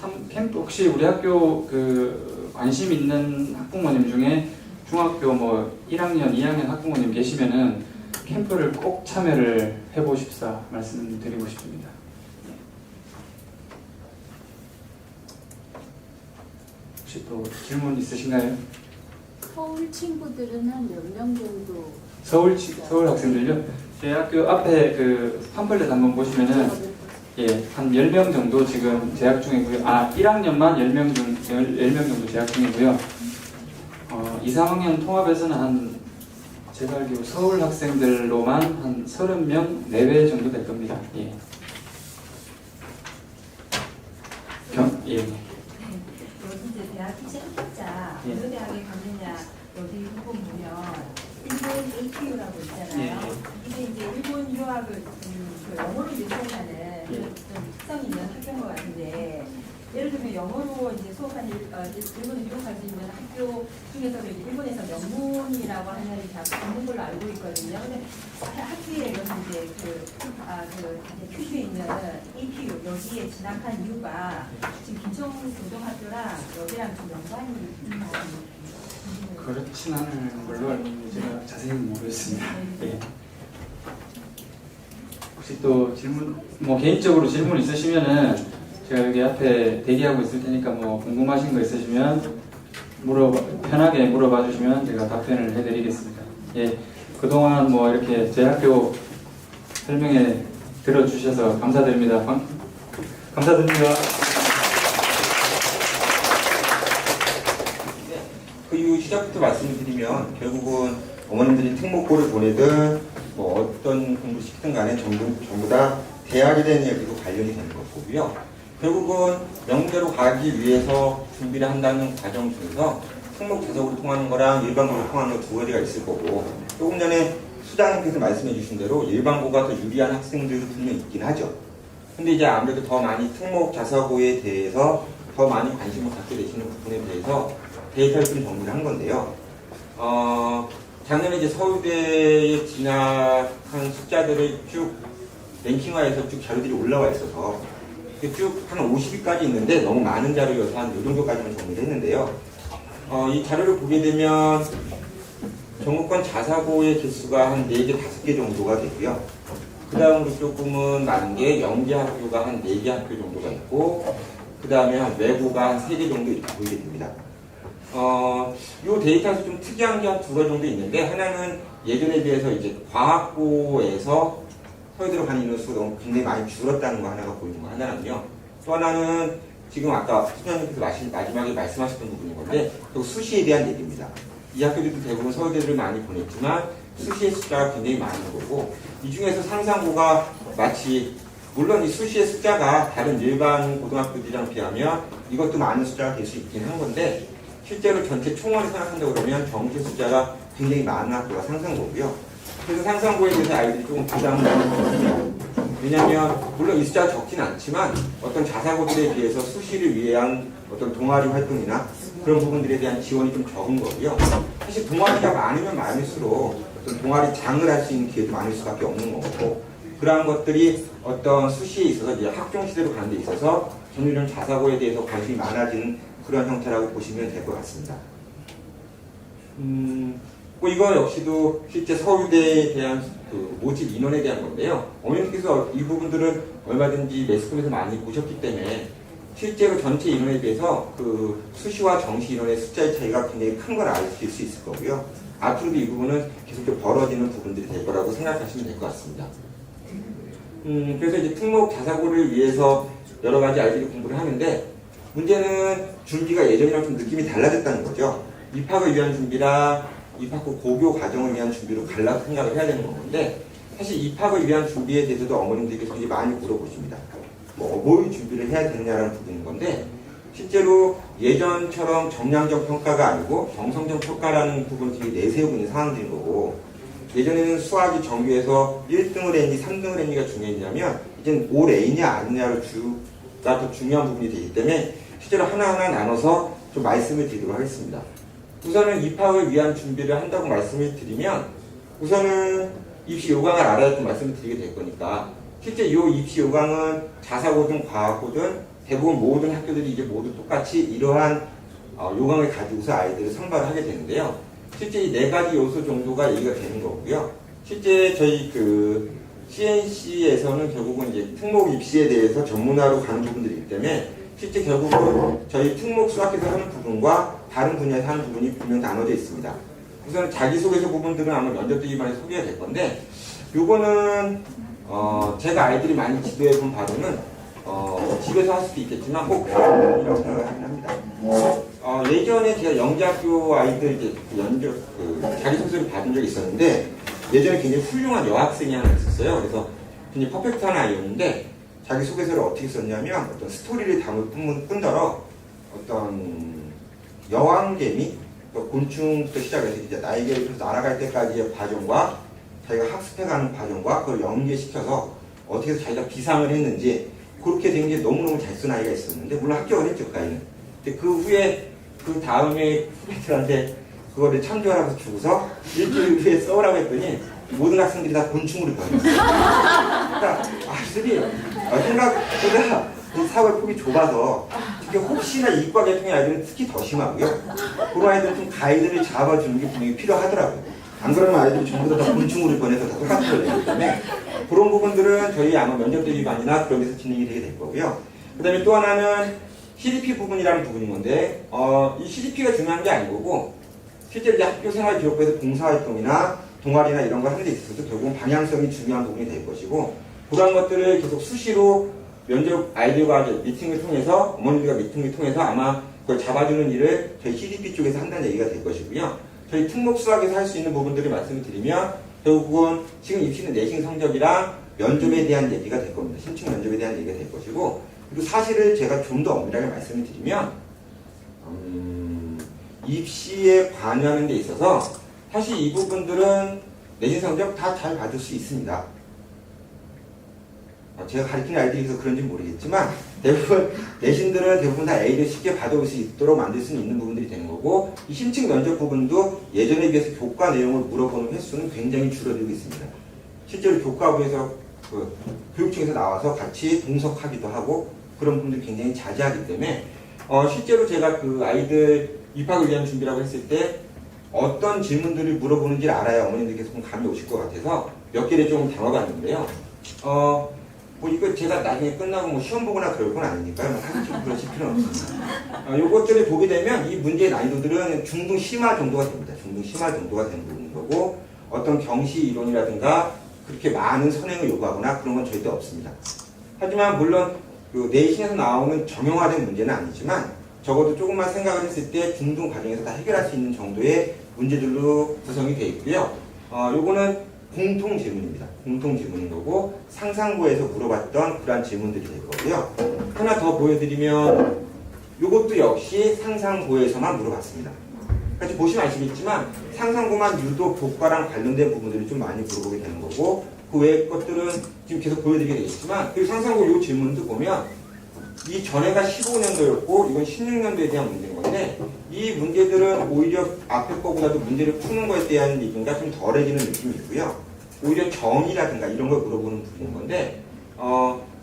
참 캠프 혹시 우리 학교 그 관심 있는 학부모님 중에 중학교 뭐 1학년, 2학년 학부모님 계시면은 캠프를 꼭 참여를 해보십사 말씀드리고 싶습니다. 혹시 또 질문 있으신가요? 서울 친구들은 한 몇 명 정도? 서울 학생들요? 제 학교 앞에 그 팜플렛 한번 보시면은 예, 한 10명 정도 지금 재학 중이고요. 1학년만 10명 정도 재학 중이고요. 2, 3학년 통합에서는 한 제가 알기로 서울 학생들로만 한 30명 내외 정도 될 겁니다. 예. 예. 여기 이제 대학 입시 합격자 예. 어느 대학에 갔느냐 여기 부분 보면 일본 APU라고 있잖아요. 이게 이제 일본 유학을 그 영어로 유통하는 좀 특성이 있는 학교인 것 같은데 예를 들면 영어로 이제 수업한 일본을 유학할 수 있는 학교 중에서도 이제 일본에서 명문이라고 하는 대학이 있는 걸로 알고 있거든요. 근데 학교에 이런 이제 이제 큐슈에 있는 APU 여기에 진학한 이유가 지금 김천고등학교랑 여기랑 좀 연관이 있나요? 그렇진 않은 걸로 알고 있는데 제가 자세히는 모르겠습니다. 예. 혹시 또 질문, 뭐 개인적으로 질문 있으시면은 제가 여기 앞에 대기하고 있을 테니까 뭐 궁금하신 거 있으시면 편하게 물어봐 주시면 제가 답변을 해드리겠습니다. 예, 그동안 뭐 이렇게 제 학교 설명에 들어주셔서 감사드립니다. 감사드립니다. 그 이후 시작부터 말씀을 드리면 결국은 어머님들이 특목고를 보내든 뭐 어떤 공부 시키든 간에 전부 다 대학에 대한 이야기로 관련이 되는 거고요. 결국은 명대로 가기 위해서 준비를 한다는 과정 중에서 특목 자석으로 통하는 거랑 일반고로 통하는 거 두 가지가 있을 거고 조금 전에 수장님께서 말씀해 주신 대로 일반고가 더 유리한 학생들도 분명히 있긴 하죠. 근데 이제 아무래도 더 많이 특목 자사고에 대해서 더 많이 관심을 갖게 되시는 부분에 대해서 데이터를 좀 정리를 한 건데요. 작년에 이제 서울대에 진학한 숫자들을 쭉 랭킹화해서 쭉 자료들이 올라와 있어서 쭉 한 50위까지 있는데 너무 많은 자료여서 한 이 정도까지만 정리를 했는데요. 이 자료를 보게 되면 전국권 자사고의 개수가 한 4개, 5개 정도가 되고요. 그 다음으로 조금은 많은 게 영재학교가 한 4개 학교 정도가 있고 그 다음에 한 외고가 한 3개 정도 이렇게 보이게 됩니다. 이 데이터에서 좀 특이한 게 한 2가지 정도 있는데 하나는 예전에 비해서 이제 과학고에서 서울대로 가는 인원수가 너무 굉장히 많이 줄었다는 거 하나가 보이는 거 하나는요. 또 하나는 지금 아까 수장님께서 마지막에 말씀하셨던 부분인 건데 또 수시에 대한 얘기입니다. 이 학교들도 대부분 서울대를 많이 보냈지만 수시의 숫자가 굉장히 많은 거고 이 중에서 상상고가 마치 물론 이 수시의 숫자가 다른 일반 고등학교들이랑 비하면 이것도 많은 숫자가 될 수 있긴 한 건데 실제로 전체 총원을 생각한다고 그러면 정시 숫자가 굉장히 많은 학교가 상상고고요. 그래서 상상고에 대해서 아이들이 조금 부담을 하는 것 같아요. 왜냐하면 물론 이 숫자가 적진 않지만 어떤 자사고들에 비해서 수시를 위한 어떤 동아리 활동이나 그런 부분들에 대한 지원이 좀 적은 거고요. 사실 동아리가 많으면 많을수록 어떤 동아리 장을 할 수 있는 기회도 많을 수밖에 없는 거고 그러한 것들이 어떤 수시에 있어서 이제 학종 시대로 가는 데 있어서 전일은 자사고에 대해서 관심이 많아지는 그런 형태라고 보시면 될 것 같습니다. 뭐 이거 역시도 실제 서울대에 대한 그 모집 인원에 대한 건데요. 어머님께서 이 부분들은 얼마든지 매스컴에서 많이 보셨기 때문에 실제로 전체 인원에 비해서 그 수시와 정시 인원의 숫자의 차이가 굉장히 큰 걸 아실 수 있을 거고요. 앞으로도 이 부분은 계속 좀 벌어지는 부분들이 될 거라고 생각하시면 될 것 같습니다. 그래서 이제 특목 자사고를 위해서 여러 가지 아이들이 공부를 하는데 문제는 준비가 예전이랑 좀 느낌이 달라졌다는 거죠. 입학을 위한 준비랑 입학 후 고교 과정을 위한 준비로 갈라서 생각을 해야 되는 건데 사실 입학을 위한 준비에 대해서도 어머님들께서 굉장히 많이 물어보십니다. 뭘 준비를 해야 되느냐라는 부분인 건데 실제로 예전처럼 정량적 평가가 아니고 정성적 평가라는 부분들이 내세우고 있는 상황들인 거고 예전에는 수학이 정규에서 1등을 했니 3등을 했니가 중요했냐면 이제는 올 A냐 아니냐를 주가 더 중요한 부분이 되기 때문에 실제로 하나하나 나눠서 좀 말씀을 드리도록 하겠습니다. 우선은 입학을 위한 준비를 한다고 말씀을 드리면 우선은 입시 요강을 알아야 좀 말씀을 드리게 될 거니까 실제 이 입시 요강은 자사고든 과학고든 대부분 모든 학교들이 이제 모두 똑같이 이러한 요강을 가지고서 아이들을 선발을 하게 되는데요. 실제 이 4가지 요소 정도가 얘기가 되는 거고요. 실제 저희 그 CNC에서는 결국은 이제 특목 입시에 대해서 전문화로 가는 부분들이기 때문에 실제 결국은 저희 특목 수학에서 하는 부분과 다른 분야에서 하는 부분이 분명 나눠져 있습니다. 우선 자기소개서 부분들은 아마 면접 대기반에 소개가 될 건데 요거는 제가 아이들이 많이 지도해본 바로는 집에서 할 수도 있겠지만 꼭 배우는 부분이라고 생각을 하긴 합니다. 예전에 제가 영재학교 아이들 이제 자기소개서를 받은 적이 있었는데 예전에 굉장히 훌륭한 여학생이 하나 있었어요. 그래서 굉장히 퍼펙트한 아이였는데 자기소개서를 어떻게 썼냐면 어떤 스토리를 담을 뿐더러 어떤 여왕개미 곤충부터 시작해서 이제 날개를 펴서 날아갈 때까지의 과정과 자기가 학습해가는 과정과 그걸 연계시켜서 어떻게 해서 자기가 비상을 했는지 그렇게 된 게 너무너무 잘 쓴 아이가 있었는데 물론 합격을 했죠 그 아이는. 근데 그 후에 그 다음에 후배들한테 그거를 참조하라고 주고서 일주일 후에 써오라고 했더니 모든 학생들이 다 곤충으로 변했어요. 그러니까 아이들이 생각보다 이 사고의 폭이 좁아서 특히 혹시나 이과 계통의 아이들은 특히 더 심하고요. 그런 아이들은 좀 가이드를 잡아주는 게 분명히 필요하더라고요. 안 그러면 아이들이 전부 다 곤충으로 변해서 다 똑같은 걸 내기 때문에 그런 부분들은 저희 아마 면접 대비반이나 그런 데서 진행이 되게 될 거고요. 그 다음에 또 하나는 CDP 부분이라는 부분인 건데 이 CDP가 중요한 게 아니고 실제로 이제 학교 생활 기록부에서 봉사활동이나 동아리나 이런 걸 하는 데 있어서도 결국은 방향성이 중요한 부분이 될 것이고 그런 것들을 계속 수시로 면접 아이들과 미팅을 통해서 어머님들과 미팅을 통해서 아마 그걸 잡아주는 일을 저희 CDP 쪽에서 한다는 얘기가 될 것이고요. 저희 특목 수학에서 할 수 있는 부분들을 말씀을 드리면 결국은 지금 입시는 내신 성적이랑 면접에 대한 얘기가 될 겁니다. 신청 면접에 대한 얘기가 될 것이고 그리고 사실을 제가 좀 더 엄밀하게 말씀을 드리면 입시에 관여하는 데 있어서 사실 이 부분들은 내신 성적 다 잘 받을 수 있습니다. 제가 가르치는 아이들이서 그런지 모르겠지만 대부분 내신들은 대부분 다 A를 쉽게 받아올 수 있도록 만들 수 있는 부분들이 되는 거고 이 심층 면접 부분도 예전에 비해서 교과 내용을 물어보는 횟수는 굉장히 줄어들고 있습니다. 실제로 교과부에서 교육청에서 나와서 같이 동석하기도 하고 그런 분들이 굉장히 자제하기 때문에 실제로 제가 그 아이들 입학을 위한 준비라고 했을 때 어떤 질문들을 물어보는지를 알아야 어머님들께서 좀 감이 오실 것 같아서 몇 개를 좀 담아봤는데요. 이거 제가 나중에 끝나고 시험 보거나 그럴 건 아니니까요. 사실 좀 그러실 필요는 없습니다. 요것들을 보게 되면 이 문제의 난이도들은 중등 심화 정도가 됩니다. 중등 심화 정도가 되는 부분인 거고 어떤 경시 이론이라든가 그렇게 많은 선행을 요구하거나 그런 건 절대 없습니다. 하지만 물론 그 내신에서 나오는 정형화된 문제는 아니지만 적어도 조금만 생각을 했을 때 중등 과정에서 다 해결할 수 있는 정도의 문제들로 구성이 되어 있고요. 요거는 공통 질문입니다. 공통 질문인 거고 상상고에서 물어봤던 그러한 질문들이 될 거고요. 하나 더 보여드리면 이것도 역시 상상고에서만 물어봤습니다. 같이 보시면 아시겠지만 상상고만 유독 교과랑 관련된 부분들이 좀 많이 물어보게 되는 거고 그 외의 것들은 지금 계속 보여드리게 되겠지만 그리고 상상고 이 질문도 보면 이 전에가 15년도였고 이건 16년도에 대한 문제인 건데 이 문제들은 오히려 앞에 거보다도 문제를 푸는 것에 대한 얘기가 좀 덜해지는 느낌이 있고요. 오히려 정의라든가 이런 걸 물어보는 부분인 건데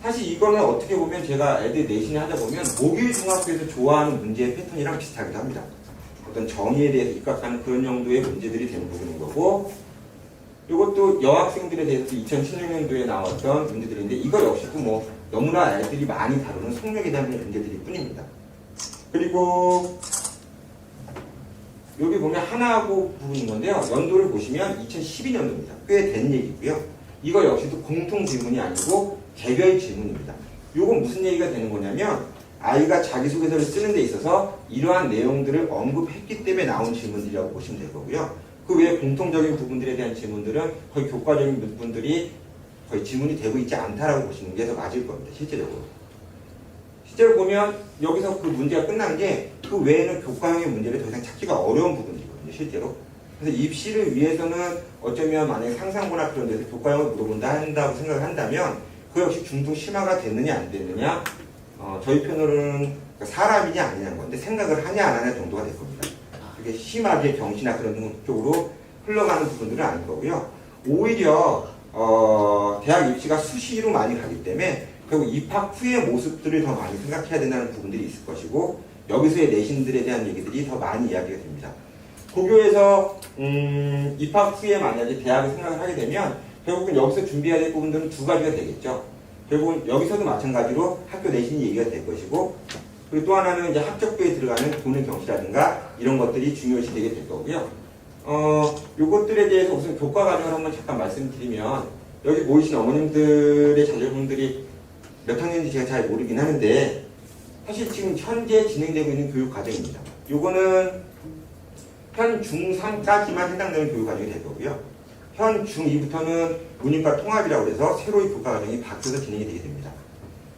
사실 이거는 어떻게 보면 제가 애들 내신에 하다 보면 목요일 중학교에서 좋아하는 문제의 패턴이랑 비슷하기도 합니다. 어떤 정의에 대해서 입각하는 그런 정도의 문제들이 되는 부분인 거고 이것도 여학생들에 대해서 2016년도에 나왔던 문제들인데 이거 역시도 뭐 너무나 애들이 많이 다루는 속력에 대한 문제들일 뿐입니다. 그리고 여기 보면 하나하고 부분인 건데요. 연도를 보시면 2012년도입니다. 꽤 된 얘기고요. 이거 역시도 공통 질문이 아니고 개별 질문입니다. 이건 무슨 얘기가 되는 거냐면 아이가 자기소개서를 쓰는 데 있어서 이러한 내용들을 언급했기 때문에 나온 질문들이라고 보시면 될 거고요. 그 외에 공통적인 부분들에 대한 질문들은 거의 교과적인 부분들이 거의 질문이 되고 있지 않다라고 보시는 게 더 맞을 겁니다. 실제적으로. 실제로 보면 여기서 그 문제가 끝난 게 그 외에는 교과형의 문제를 더 이상 찾기가 어려운 부분이거든요. 실제로. 그래서 입시를 위해서는 어쩌면 만약에 상상고나 그런 데서 교과형을 물어본다 한다고 생각을 한다면 그 역시 중등 심화가 됐느냐 안 됐느냐 저희 편으로는 사람이냐 아니냐는 건데 생각을 하냐 안 하냐 정도가 될 겁니다. 그게 심하게 경시나 그런 쪽으로 흘러가는 부분들은 아닌 거고요. 오히려 대학 입시가 수시로 많이 가기 때문에 결국 입학 후의 모습들을 더 많이 생각해야 된다는 부분들이 있을 것이고 여기서의 내신들에 대한 얘기들이 더 많이 이야기가 됩니다. 고교에서 입학 후에 만약에 대학을 생각을 하게 되면 결국은 여기서 준비해야 될 부분들은 두 가지가 되겠죠. 결국은 여기서도 마찬가지로 학교 내신이 얘기가 될 것이고 그리고 또 하나는 이제 학적부에 들어가는 보는 경시라든가 이런 것들이 중요시 되게 될 거고요. 요것들에 대해서 우선 교과 과정을 한번 잠깐 말씀드리면 여기 모이신 어머님들의 자녀분들이 몇 학년인지 제가 잘 모르긴 하는데 사실 지금 현재 진행되고 있는 교육 과정입니다. 요거는 현 중3까지만 해당되는 교육 과정이 될 거고요. 현 중2부터는 문이과 통합이라고 해서 새로이 교과 과정이 바뀌어서 진행이 되게 됩니다.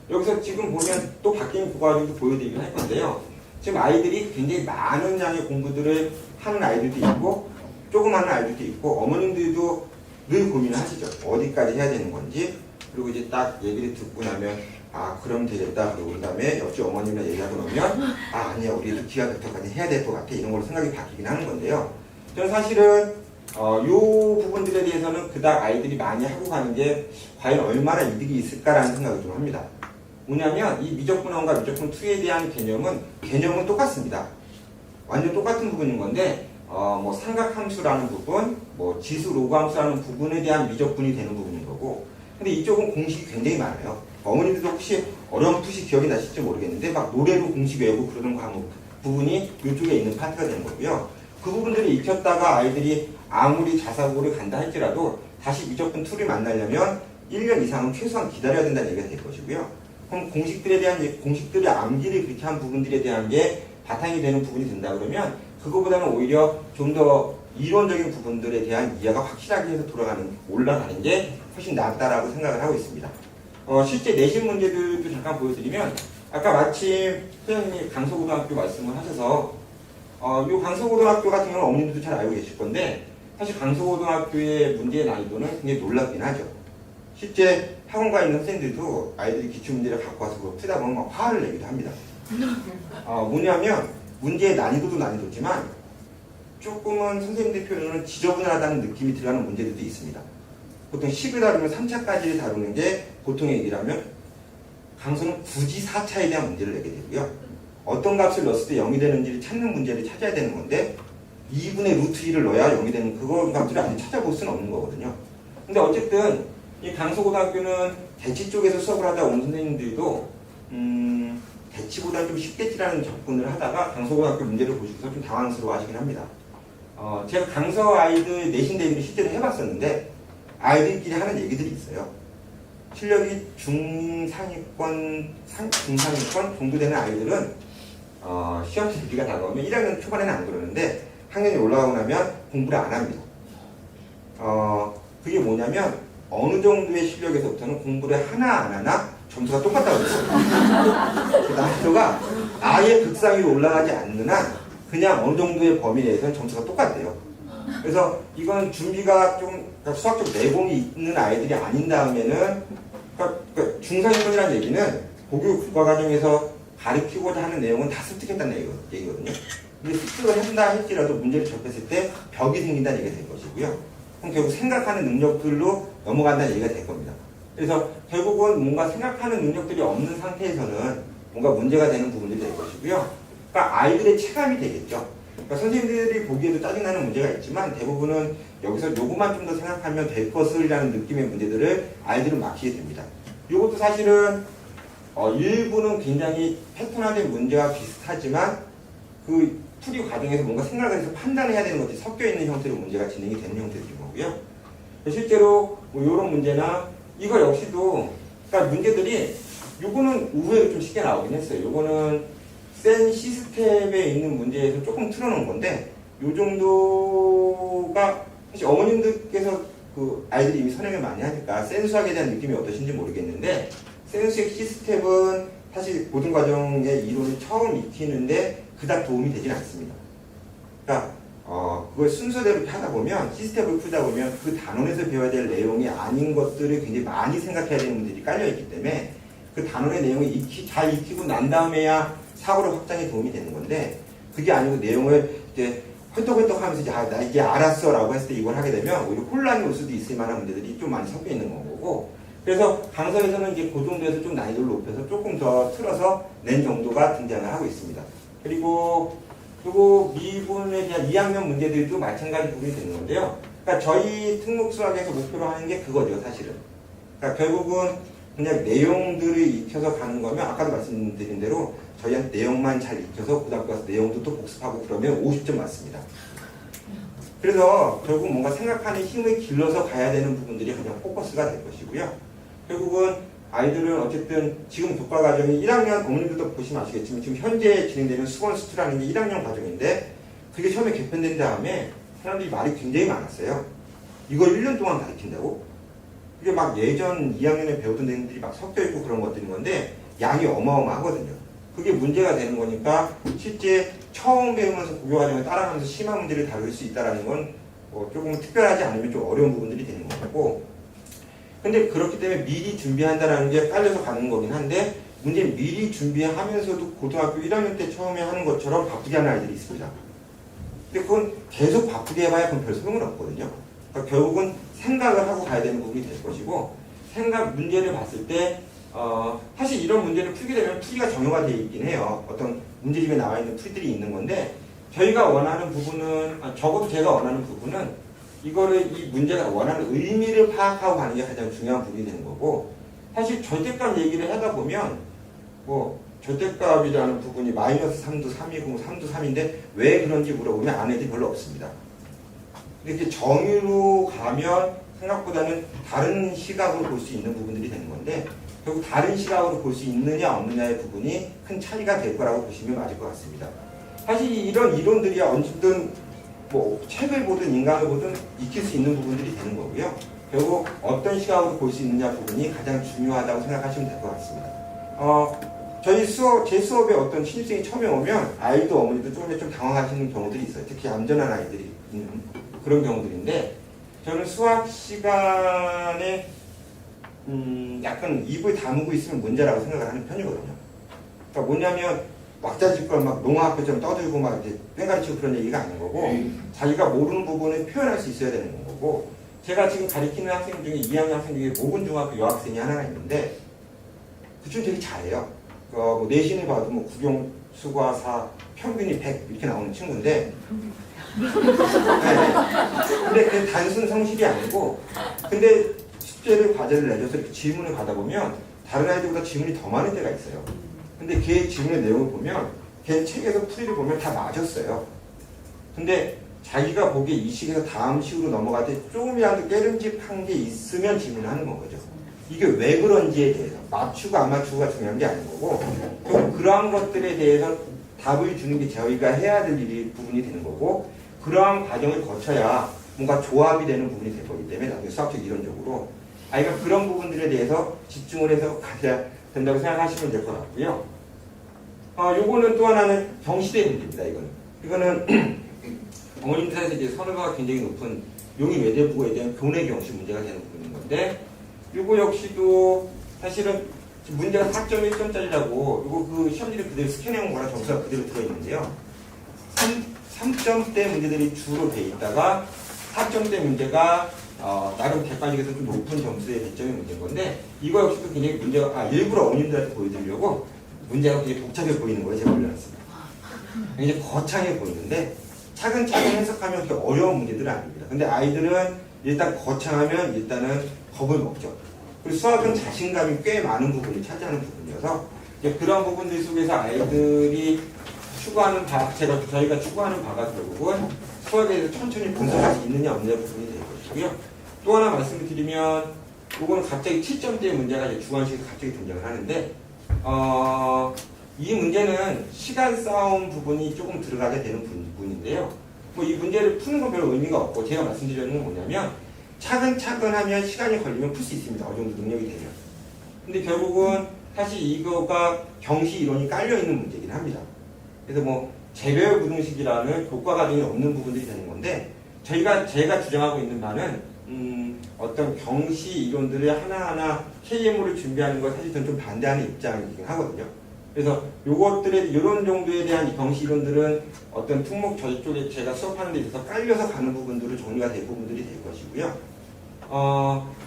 여기서 지금 보면 또 바뀐 교과 과정도 보여드리긴 할 건데요. 지금 아이들이 굉장히 많은 양의 공부들을 하는 아이들도 있고 조금 하는 아이들도 있고 어머님들도 늘 고민을 하시죠. 어디까지 해야 되는 건지. 그리고 이제 딱 얘기를 듣고 나면 아 그럼 되겠다. 그러고 그다음에 옆집 어머님이랑 얘기하고 나면 아 아니야 우리도 기가 격터까지 해야 될 것 같아. 이런 걸로 생각이 바뀌긴 하는 건데요. 저는 사실은 요 부분들에 대해서는 그닥 아이들이 많이 하고 가는 게 과연 얼마나 이득이 있을까라는 생각을 좀 합니다. 뭐냐면 이 미적분 1과 미적분 2에 대한 개념은 똑같습니다. 완전 똑같은 부분인 건데 뭐 삼각함수라는 부분, 뭐 지수 로그 함수라는 부분에 대한 미적분이 되는 부분인 거고 근데 이쪽은 공식이 굉장히 많아요. 어머님들도 혹시 어렴풋이 기억이 나실지 모르겠는데 막 노래로 공식 외우고 그러는 과목 부분이 이쪽에 있는 파트가 되는 거고요. 그 부분들을 익혔다가 아이들이 아무리 자사고를 간다 할지라도 다시 미적분 2를 만나려면 1년 이상은 최소한 기다려야 된다는 얘기가 될 것이고요. 그럼 공식들의 암기를 그렇게 한 부분들에 대한 게 바탕이 되는 부분이 된다 그러면 그거보다는 오히려 좀 더 이론적인 부분들에 대한 이해가 확실하게 해서 올라가는 게 훨씬 낫다라고 생각을 하고 있습니다. 실제 내신 문제들도 잠깐 보여드리면 아까 마침 선생님이 강서고등학교 말씀을 하셔서 이 강서고등학교 같은 경우는 어머님들도 잘 알고 계실 건데 사실 강서고등학교의 문제의 난이도는 굉장히 놀랍긴 하죠. 실제 학원가에 있는 선생님들도 아이들이 기출문제를 갖고 와서 그걸 풀다 보면 막 화를 내기도 합니다. 뭐냐면 문제의 난이도도 난이도지만 조금은 선생님들 표현으로는 지저분하다는 느낌이 들어가는 문제들도 있습니다. 보통 10을 다루면 3차까지 다루는 게 보통의 얘기라면 강서는 굳이 4차에 대한 문제를 내게 되고요. 어떤 값을 넣었을 때 0이 되는지를 찾는 문제를 찾아야 되는 건데 2분의 루트 2를 넣어야 0이 되는 그거 값들을 아직 찾아볼 수는 없는 거거든요. 근데 어쨌든 이 강서고등학교는 대치 쪽에서 수업을 하다 온 선생님들도 대치보다는 좀 쉽겠지라는 접근을 하다가 강서고등학교 문제를 보시고서 좀 당황스러워 하시긴 합니다. 제가 강서 아이들 내신 대비를 실제로 해봤었는데 아이들끼리 하는 얘기들이 있어요. 실력이 중상위권 정도 되는 아이들은 시험 대비가 다가오면 1학년 초반에는 안 그러는데 학년이 올라가고 나면 공부를 안 합니다. 그게 뭐냐면 어느 정도의 실력에서부터는 공부를 하나 안 하나 점수가 똑같다고 그랬어요. 그 난이도가 아예 극상 위로 올라가지 않는 한 그냥 어느 정도의 범위 내에서는 점수가 똑같대요. 그래서 이건 준비가 좀 수학적 내공이 있는 아이들이 아닌 다음에는 그러니까 중상위권이라는 얘기는 고교 국가 과정에서 가르치고자 하는 내용은 다 습득했다는 얘기거든요. 근데 습득을 한다 할지라도 문제를 접했을 때 벽이 생긴다는 얘기가 될 것이고요. 그럼 결국 생각하는 능력들로 넘어간다는 얘기가 될 겁니다. 그래서 결국은 뭔가 생각하는 능력들이 없는 상태에서는 뭔가 문제가 되는 부분이 될 것이고요. 그러니까 아이들의 체감이 되겠죠. 그러니까 선생님들이 보기에도 짜증나는 문제가 있지만 대부분은 여기서 요것만 좀 더 생각하면 될 것을이라는 느낌의 문제들을 아이들은 막히게 됩니다. 이것도 사실은 일부는 굉장히 패턴화된 문제와 비슷하지만 그 풀이 과정에서 뭔가 생각을 해서 판단을 해야 되는 것들이 섞여 있는 형태로 문제가 진행이 되는 형태인 거고요. 실제로 뭐 이런 문제나 이거 역시도 그러니까 문제들이 요거는 의외로 좀 쉽게 나오긴 했어요. 요거는 센 시스템에 있는 문제에서 조금 틀어놓은 건데 요 정도가 사실 어머님들께서 그 아이들이 이미 선행을 많이 하니까 센 수학에 대한 느낌이 어떠신지 모르겠는데 센 수학 시스템은 사실 모든 과정의 이론을 처음 익히는데 그닥 도움이 되진 않습니다. 그러니까 그걸 순서대로 이렇게 하다 보면 시스템을 풀다 보면 그 단원에서 배워야 될 내용이 아닌 것들을 굉장히 많이 생각해야 되는 문제들이 깔려있기 때문에 그 단원의 내용을 잘 익히고 난 다음에야 사고력 확장에 도움이 되는 건데 그게 아니고 내용을 이제 헐떡헐떡 하면서 이제 나 이게 알았어 라고 했을 때 이걸 하게 되면 오히려 혼란이 올 수도 있을 만한 문제들이 좀 많이 섞여 있는 거고 그래서 강서에서는 이제 그 정도에서 좀 난이도를 높여서 조금 더 틀어서 낸 정도가 등장을 하고 있습니다. 그리고 미분에 대한 2학년 문제들도 마찬가지 부분이 되는 건데요. 그러니까 저희 특목수학에서 목표로 하는 게 그거죠, 사실은. 그러니까 결국은 그냥 내용들을 익혀서 가는 거면 아까도 말씀드린 대로 저희한테 내용만 잘 익혀서 고등학교 가서 내용도 또 복습하고 그러면 50점 맞습니다. 그래서 결국 뭔가 생각하는 힘을 길러서 가야 되는 부분들이 그냥 포커스가 될 것이고요. 결국은 아이들은 어쨌든 지금 교과 과정이 1학년 어머님들도 보시면 아시겠지만 지금 현재 진행되는 수원 수투라는 게 1학년 과정인데 그게 처음에 개편된 다음에 사람들이 말이 굉장히 많았어요. 이걸 1년 동안 가르친다고? 그게 막 예전 2학년에 배우던 내용들이 막 섞여있고 그런 것들인 건데 양이 어마어마하거든요. 그게 문제가 되는 거니까 실제 처음 배우면서 고교 과정을 따라가면서 심한 문제를 다룰 수 있다는 건 조금 특별하지 않으면 좀 어려운 부분들이 되는 거고 근데 그렇기 때문에 미리 준비한다는 게 깔려서 가는 거긴 한데 문제는 미리 준비하면서도 고등학교 1학년 때 처음에 하는 것처럼 바쁘게 하는 아이들이 있습니다. 근데 그건 계속 바쁘게 해봐야 그건 별 소용은 없거든요. 그러니까 결국은 생각을 하고 가야 되는 부분이 될 것이고 문제를 봤을 때 사실 이런 문제를 풀게 되면 풀이가 정형화되어 있긴 해요. 어떤 문제집에 나와 있는 풀이들이 있는 건데 저희가 원하는 부분은 적어도 제가 원하는 부분은 이거를 이 문제가 원하는 의미를 파악하고 가는 게 가장 중요한 부분이 되는 거고 사실 절대값 얘기를 하다 보면 뭐 절대값이라는 부분이 마이너스 3도 3이고 3도 3인데 왜 그런지 물어보면 아는 애들이 별로 없습니다. 근데 이렇게 정의로 가면 생각보다는 다른 시각으로 볼 수 있는 부분들이 되는 건데 결국 다른 시각으로 볼 수 있느냐 없느냐의 부분이 큰 차이가 될 거라고 보시면 맞을 것 같습니다. 사실 이런 이론들이 언제든 뭐 책을 보든 인강을 보든 익힐 수 있는 부분들이 되는 거고요. 결국 어떤 시각으로 볼 수 있느냐 부분이 가장 중요하다고 생각하시면 될 것 같습니다. 제 수업에 어떤 신입생이 처음에 오면 아이도 어머니도 좀 당황하시는 경우들이 있어요. 특히 얌전한 아이들이 있는 그런 경우들인데 저는 수학 시간에 약간 입을 다물고 있으면 문제라고 생각을 하는 편이거든요. 그러니까 뭐냐면 왁자지껄 막 농아앞에처럼 떠들고 막 이렇게 뺑가리치고 그런 얘기가 아닌 거고 자기가 모르는 부분을 표현할 수 있어야 되는 거고 제가 지금 가르치는 학생 중에 2학년 학생 중에 모근중학교 여학생이 하나가 있는데 그 친구 되게 잘해요. 뭐 내신을 봐도 뭐 국영, 수과, 사 평균이 100 이렇게 나오는 친구인데 네. 근데 그게 단순 성실이 아니고 근데 숙제를 과제를 내줘서 이렇게 질문을 받아보면 다른 아이들보다 질문이 더 많은 데가 있어요. 근데 걔 질문의 내용을 보면 걔 책에서 풀이를 보면 다 맞았어요. 근데 자기가 보기에 이 식에서 다음 식으로 넘어갈 때 조금이라도 깨름직한 게 있으면 질문을 하는 거죠. 이게 왜 그런지에 대해서 맞추고 안 맞추고가 중요한 게 아닌 거고 그러한 것들에 대해서 답을 주는 게 저희가 해야 될 부분이 되는 거고 그러한 과정을 거쳐야 뭔가 조합이 되는 부분이 될 거기 때문에 나중에 수학적 이론적으로 아이가 그런 부분들에 대해서 집중을 해서 가야 된다고 생각하시면 될 것 같고요. 요거는 또 하나는 경시대 문제입니다. 이거는 어머님들 사이에서 이제 선호도가 굉장히 높은 용인 외대부고에 대한 교내 경시 문제가 되는 부분인 건데 요거 역시도 사실은 문제가 4.1점짜리라고 요거 그 시험지를 그대로 스캔해온 거라 점수가 그대로 들어있는데요. 3점대 문제들이 주로 돼 있다가 4점대 문제가 나름 객관식에서 좀 높은 점수의 배점의 문제인 건데 이거 역시도 굉장히 문제가 일부러 어머님들한테 보여드리려고 문제가 굉장히 복잡해 보이는 거예요. 제가 올려놨습니다. 굉장히 거창해 보이는데 차근차근 해석하면 그렇게 어려운 문제들은 아닙니다. 근데 아이들은 일단 거창하면 일단은 겁을 먹죠. 그리고 수학은 자신감이 꽤 많은 부분이 차지하는 부분이어서 그런 부분들 속에서 아이들이 추구하는 저희가 추구하는 바가 결국은 수학에 대해서 천천히 분석할 수 있느냐 없느냐 부분이 될 것이고요. 또 하나 말씀을 드리면 이거는 갑자기 7점대의 문제가 이제 주관식에서 갑자기 등장을 하는데 이 문제는 시간 싸움 부분이 조금 들어가게 되는 부분인데요. 뭐 이 문제를 푸는 건 별로 의미가 없고 제가 말씀드리는 건 뭐냐면 차근차근 하면 시간이 걸리면 풀 수 있습니다. 어느 정도 능력이 되면. 근데 결국은 사실 이거가 경시 이론이 깔려있는 문제이긴 합니다. 그래서 뭐 재배열 부등식이라는 교과 과정이 없는 부분들이 되는 건데 제가 주장하고 있는 바는 어떤 경시 이론들을 하나하나 KM으로 준비하는 걸 사실 저는 좀 반대하는 입장이긴 하거든요. 그래서 요것들에 이런 정도에 대한 이 경시 이론들은 어떤 특목 저쪽에 제가 수업하는 데 있어서 깔려서 가는 부분들로 정리가 될 부분들이 될 것이고요.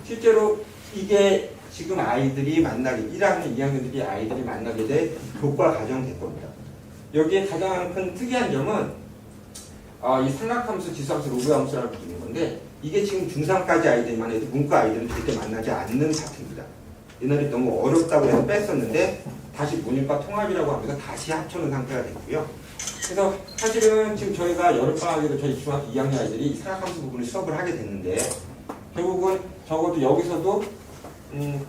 실제로 이게 지금 아이들이 만나게 1학년, 2학년들이 아이들이 만나게 될 교과 과정 될 겁니다. 여기에 가장 큰 특이한 점은 이 삼각함수, 지수함수, 로그함수라는 부분인 건데 이게 지금 중3까지 아이들만 해도 문과 아이들은 절대 만나지 않는 파트입니다. 옛날에 너무 어렵다고 해서 뺐었는데 다시 문일과 통합이라고 하면서 다시 합쳐놓은 상태가 됐고요. 그래서 사실은 지금 저희가 여름방학에도 저희 중학교 2학년 아이들이 삼각함수 부분을 수업을 하게 됐는데 결국은 적어도 여기서도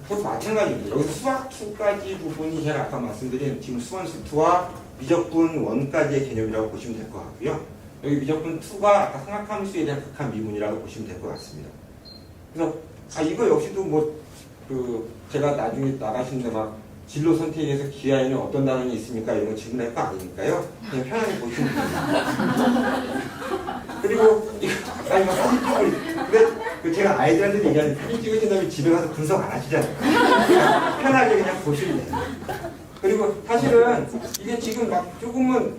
그것도 마찬가지입니다. 여기서 수학 2까지 부분이 제가 아까 말씀드린 지금 수원수 2와 미적분 1까지의 개념이라고 보시면 될 것 같고요. 여기 미적분 2가 아까 삼각함수에 대한 극한 미분이라고 보시면 될 것 같습니다. 그래서 이거 역시도 뭐 제가 나중에 나가시는데 막 진로 선택에서 기하에는 어떤 단원이 있습니까? 이런 거 질문할 거 아니니까요. 그냥 편하게 보시면 됩니다. 그리고 이거 사진 찍을 근데 제가 아이들한테 얘기하는 사진 찍으신 다음에 집에 가서 분석 안 하시잖아요. 그냥 편하게 그냥 보시면 돼요. 그리고 사실은 이게 지금 막 조금은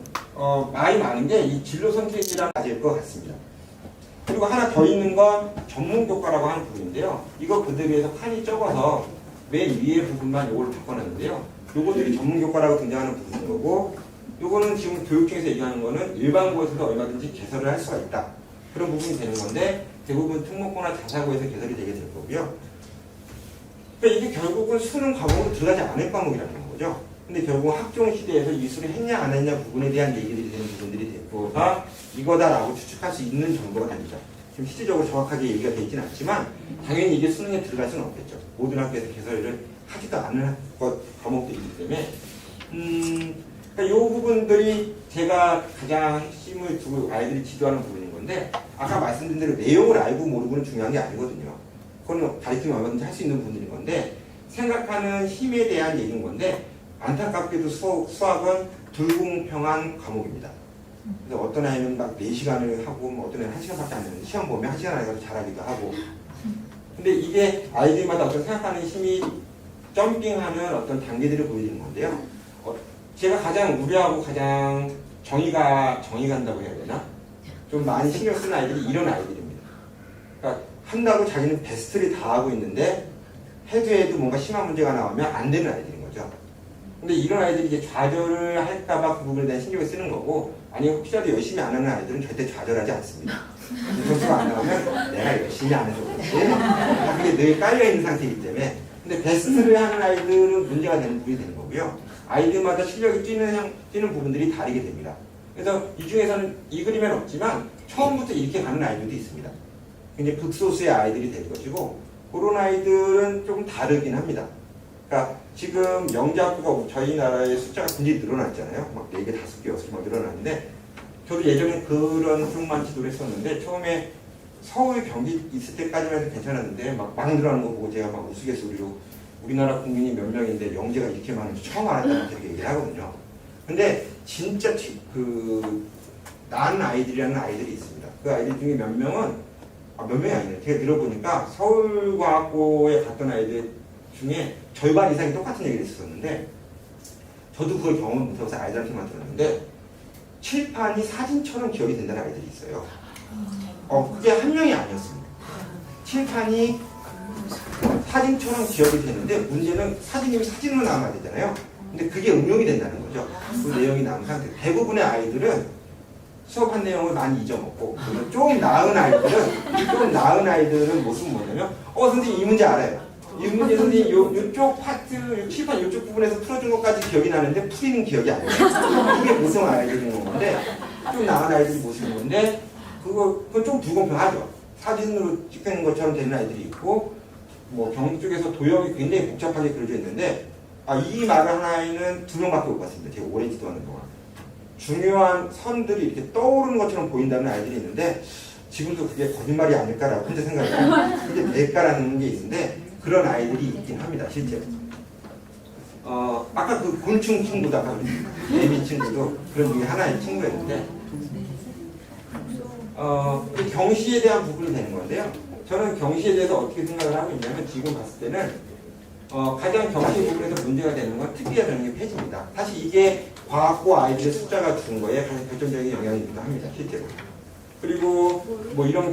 말이 많은 게 이 진로 선택이랑 맞을 것 같습니다. 그리고 하나 더 있는 건 전문교과라고 하는 부분인데요. 이거 그대로 해서 칸이 적어서 맨 위에 부분만 이걸 바꿔놨는데요. 요것들이 전문교과라고 등장하는 부분인 거고 요거는 지금 교육 중에서 얘기하는 거는 일반고에서도 얼마든지 개설을 할 수가 있다. 그런 부분이 되는 건데 대부분 특목고나 자사고에서 개설이 되게 될 거고요. 그러니까 이게 결국은 수능 과목으로 들어가지 않을 과목이라는 거죠. 근데 결국 학종 시대에서 이수를 했냐 안 했냐 부분에 대한 얘기들이 되는 부분들이 됐고 이거다라고 추측할 수 있는 정도가 됩니다. 지금 실질적으로 정확하게 얘기가 되어 있지는 않지만 당연히 이게 수능에 들어갈 수는 없겠죠. 모든 학교에서 개설을 하지도 않는 과목들이기 때문에 그러니까 이 부분들이 제가 가장 핵심을 두고 아이들이 지도하는 부분인 건데 아까 말씀드린 대로 내용을 알고 모르고는 중요한 게 아니거든요. 그건 가르치면 얼마든지 할 수 있는 부분인 건데 생각하는 힘에 대한 얘기인 건데 안타깝게도 수학은 불공평한 과목입니다. 그래서 어떤 아이는 막 4시간을 하고 뭐 어떤 애는 1시간밖에 안 되는데 시험 보면 1시간 안에 가서 잘하기도 하고 근데 이게 아이들마다 어떤 생각하는 힘이 점핑하는 어떤 단계들을 보여주는 건데요. 제가 가장 우려하고 가장 정이 간다고 해야 되나? 좀 많이 신경 쓰는 아이들이 이런 아이들입니다. 그러니까 한다고 자기는 베스트를 다 하고 있는데 해도 뭔가 심한 문제가 나오면 안 되는 아이들인 거죠. 근데 이런 아이들이 이제 좌절을 할까봐 그 부분에 대한 신경을 쓰는 거고 아니면 혹시라도 열심히 안 하는 아이들은 절대 좌절하지 않습니다. 점수가 안 나오면 내가 열심히 안 해서 그렇지 그게 늘 깔려있는 상태이기 때문에 근데 베스트를 하는 아이들은 문제가 되는 부분이 되는 거고요. 아이들마다 실력이 뛰는 부분들이 다르게 됩니다. 그래서 이 중에서는 이 그림에는 없지만 처음부터 이렇게 가는 아이들도 있습니다. 굉장히 극소수의 아이들이 될 것이고 그런 아이들은 조금 다르긴 합니다. 그러니까 지금 영재학부가 저희 나라의 숫자가 굉장히 늘어났잖아요. 막 4개, 5개, 6개 막 늘어났는데 저도 예전에 그런 쪽만 지도를 했었는데 처음에 서울, 경기 있을 때까지만 해도 괜찮았는데 막 늘어나는 거 보고 제가 막 우스갯소리로 우리나라 국민이 몇 명인데 영재가 이렇게 많은지 처음 알았다는 되게 얘기를 하거든요. 근데 진짜 난 아이들이라는 아이들이 있습니다. 그 아이들 중에 몇 명은 몇 명이 아니에요. 제가 들어보니까 서울과학고에 갔던 아이들 중에 절반 이상이 똑같은 얘기를 했었는데 저도 그걸 경험 못해서 아이들한테만 들었는데 칠판이 사진처럼 기억이 된다는 아이들이 있어요. 그게 한 명이 아니었습니다. 칠판이 사진처럼 기억이 되는데 문제는 사진이면 사진으로 남아야 되잖아요. 근데 그게 응용이 된다는 거죠. 그 내용이 남은 상태. 대부분의 아이들은 수업한 내용을 많이 잊어먹고 좀 나은 아이들은 모습은 뭐냐면 선생님 이 문제 알아요. 이 문제 선생님 요쪽 파트 칠판 요쪽 부분에서 풀어준 것까지 기억이 나는데 풀이는 기억이 안 나요. 이게 보통 아이들인 건데 좀 나은 아이들이 모습인 건데 그건 좀 불공평하죠. 사진으로 찍히는 것처럼 되는 아이들이 있고, 뭐 경기 쪽에서 도형이 굉장히 복잡하게 그려져 있는데, 이 말을 한 아이는 2명밖에 못 봤습니다. 제가 오래 지도하는 동안. 중요한 선들이 이렇게 떠오르는 것처럼 보인다는 아이들이 있는데, 지금도 그게 거짓말이 아닐까라고 혼자 생각해요. 근데 될까라는 게 있는데, 그런 아이들이 있긴 합니다, 실제로. 아까 그 곤충 친구다, 애미 친구도 그런 중에 하나의 친구였는데, 경시에 대한 부분이 되는 건데요. 저는 경시에 대해서 어떻게 생각을 하고 있냐면, 지금 봤을 때는, 가장 경시 부분에서 문제가 되는 건 특기화 전형의 폐지입니다. 사실 이게 과학고 아이들의 숫자가 준 거에 가장 결정적인 영향이기도 합니다, 실제로. 그리고 뭐 이런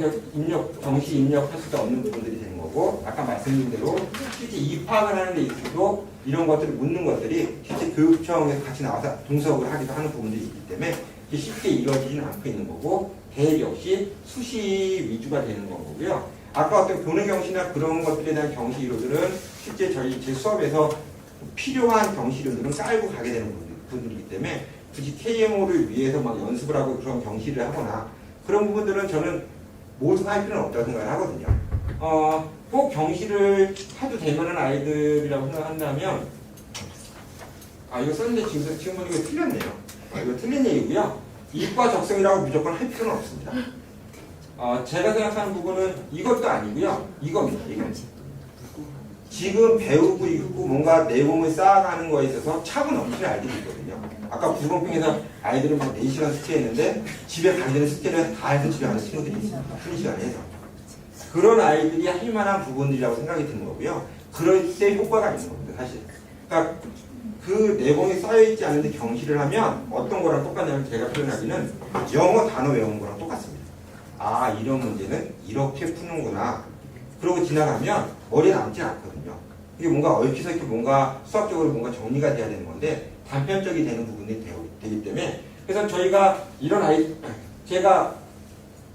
경시 입력할 수가 없는 부분들이 되는 거고, 아까 말씀드린 대로 실제 입학을 하는 데 있어도 이런 것들을 묻는 것들이 실제 교육청에서 같이 나와서 분석을 하기도 하는 부분들이 있기 때문에 쉽게 이루어지지는 않고 있는 거고, 대입 역시 수시 위주가 되는 거고요. 아까 어떤 교내 경시나 그런 것들에 대한 경시 이론들은 실제 제 수업에서 필요한 경시 이론들은 깔고 가게 되는 부분들이기 때문에 굳이 KMO를 위해서 막 연습을 하고 그런 경시를 하거나 그런 부분들은 저는 모두 할 필요는 없다고 생각을 하거든요. 꼭 경시를 해도 될 만한 아이들이라고 생각한다면, 이거 썼는데 지금 보니까 이거 틀렸네요. 이거 틀린 얘기고요. 이과 적성이라고 무조건 할 필요는 없습니다. 제가 생각하는 부분은 이것도 아니고요. 이겁니다. 이거. 지금 배우고 있고 뭔가 내공을 쌓아가는 거에 있어서 차고 넘치는 아이들이 있거든요. 아까 부공평에서 아이들은 막 4시간 숙제했는데 집에 가기 전에 숙제를 다 해서 집에 가는 친구들이 있습니다. 쉬는 시간에 해서. 그런 아이들이 할 만한 부분들이라고 생각이 드는 거고요. 그럴 때 효과가 있는 겁니다. 사실. 그러니까 그 내공이 쌓여있지 않은데 경시를 하면 어떤 거랑 똑같냐면 제가 표현하기는 영어 단어 외우는 거랑 똑같습니다. 이런 문제는 이렇게 푸는구나. 그러고 지나가면 머리에 남지 않거든요. 이게 뭔가 얽혀서 이렇게 뭔가 수학적으로 뭔가 정리가 돼야 되는 건데 단편적이 되는 부분이 되기 때문에, 그래서 저희가 이런 제가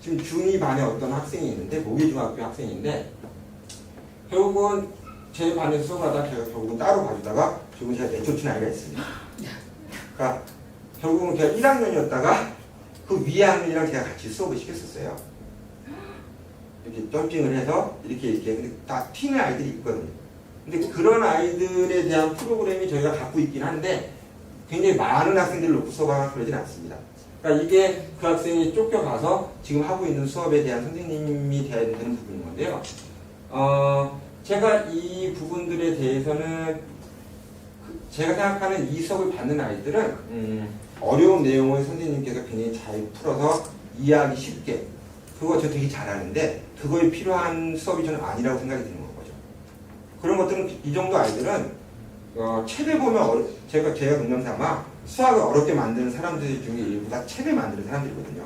지금 중2 반에 어떤 학생이 있는데, 모기중학교 학생인데, 결국은 제 반에서 수업하다 제가 결국은 따로 봐주다가 지금 제가 내쫓은 아이가 있습니다. 그러니까 결국은 제가 1학년이었다가 그 위에 학년이랑 제가 같이 수업을 시켰었어요. 이렇게 점핑을 해서 이렇게 근데 다 튀는 아이들이 있거든요. 근데 그런 아이들에 대한 프로그램이 저희가 갖고 있긴 한데 굉장히 많은 학생들을 놓고 수업하거나 그러진 않습니다. 그러니까 이게 그 학생이 쫓겨가서 지금 하고 있는 수업에 대한 선생님이 돼야 되는 부분인 건데요. 제가 이 부분들에 대해서는 제가 생각하는 이 수업을 받는 아이들은 어려운 내용을 선생님께서 굉장히 잘 풀어서 이해하기 쉽게, 그거 저 되게 잘하는데 그거에 필요한 수업이 저는 아니라고 생각이 드는 거죠. 그런 것들은 이 정도 아이들은 책을 보면 제가 농담삼아 수학을 어렵게 만드는 사람들 중에 일부가 책을 만드는 사람들이거든요.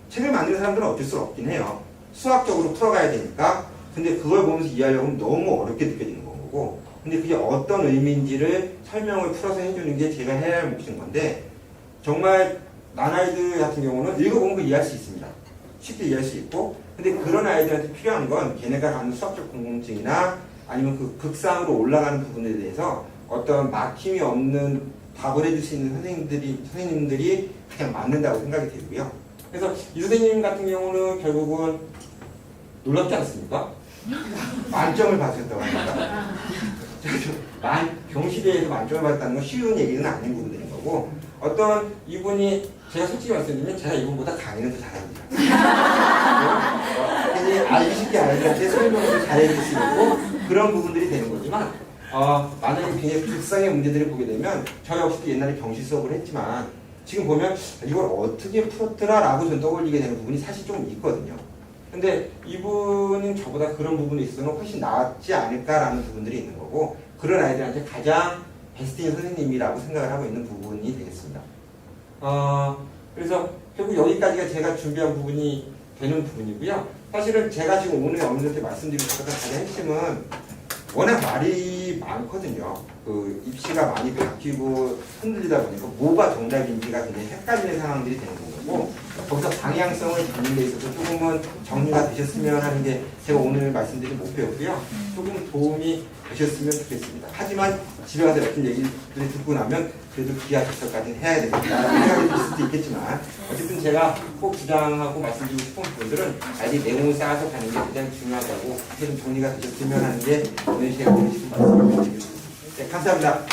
책을 만드는 사람들은 어쩔 수 없긴 해요. 수학적으로 풀어가야 되니까. 근데 그걸 보면서 이해하려고 하면 너무 어렵게 느껴지는 거고, 근데 그게 어떤 의미인지를 설명을 풀어서 해주는 게 제가 해야 할 몫인 건데, 정말 난아이들 같은 경우는 읽어보면 이해할 수 있습니다. 쉽게 이해할 수 있고, 근데 그런 아이들한테 필요한 건 걔네가 갖는 수학적 궁금증이나 아니면 그 극상으로 올라가는 부분에 대해서 어떤 막힘이 없는 답을 해줄 수 있는 선생님들이 가장 맞는다고 생각이 들고요. 그래서 이 선생님 같은 경우는 결국은 놀랍지 않습니까? 만점을 받으셨다고 합니다. 경시대에서 만점을 받았다는 건 쉬운 얘기는 아닌 부분들인 거고, 어떤 이분이 제가 솔직히 말씀드리면 제가 이분보다 강의는 더 잘합니다. 굉장히 알기 쉽게 아이들한테 설명을 잘해줄 수 있고 그런 부분들이 되는 거지만, 만약에 굉장히 극상의 문제들을 보게 되면 저 역시도 옛날에 경시 수업을 했지만 지금 보면 이걸 어떻게 풀었더라 라고 전 떠올리게 되는 부분이 사실 좀 있거든요. 근데 이분은 저보다 그런 부분에 있어서는 훨씬 낫지 않을까라는 부분들이 있는 거고, 그런 아이들한테 가장 베스트인 선생님이라고 생각을 하고 있는 부분이 되겠습니다. 그래서 결국 여기까지가 제가 준비한 부분이 되는 부분이고요. 사실은 제가 지금 오늘 어머니한테 말씀드리고 싶었던 가장 핵심은 워낙 말이 많거든요. 그 입시가 많이 바뀌고 흔들리다 보니까 뭐가 정답인지가 굉장히 헷갈리는 상황들이 되는 거고 거기서 방향성을 잡는 데 있어서 조금은 정리가 되셨으면 하는 게 제가 오늘 말씀드린 목표였고요. 조금 도움이 되셨으면 좋겠습니다. 하지만 집에 가서 같은 얘기를 듣고 나면 그래도 기하 직설까지는 해야 되겠다 생각이 들 수도 있겠지만 어쨌든 제가 꼭 주장하고 말씀드리고 싶은 부분들은 아직 내용을 쌓아서 가는 게 가장 중요하다고 좀 정리가 되셨으면 하는 게 오늘 제가 드리고 싶은 말씀입니다. 네, 감사합니다.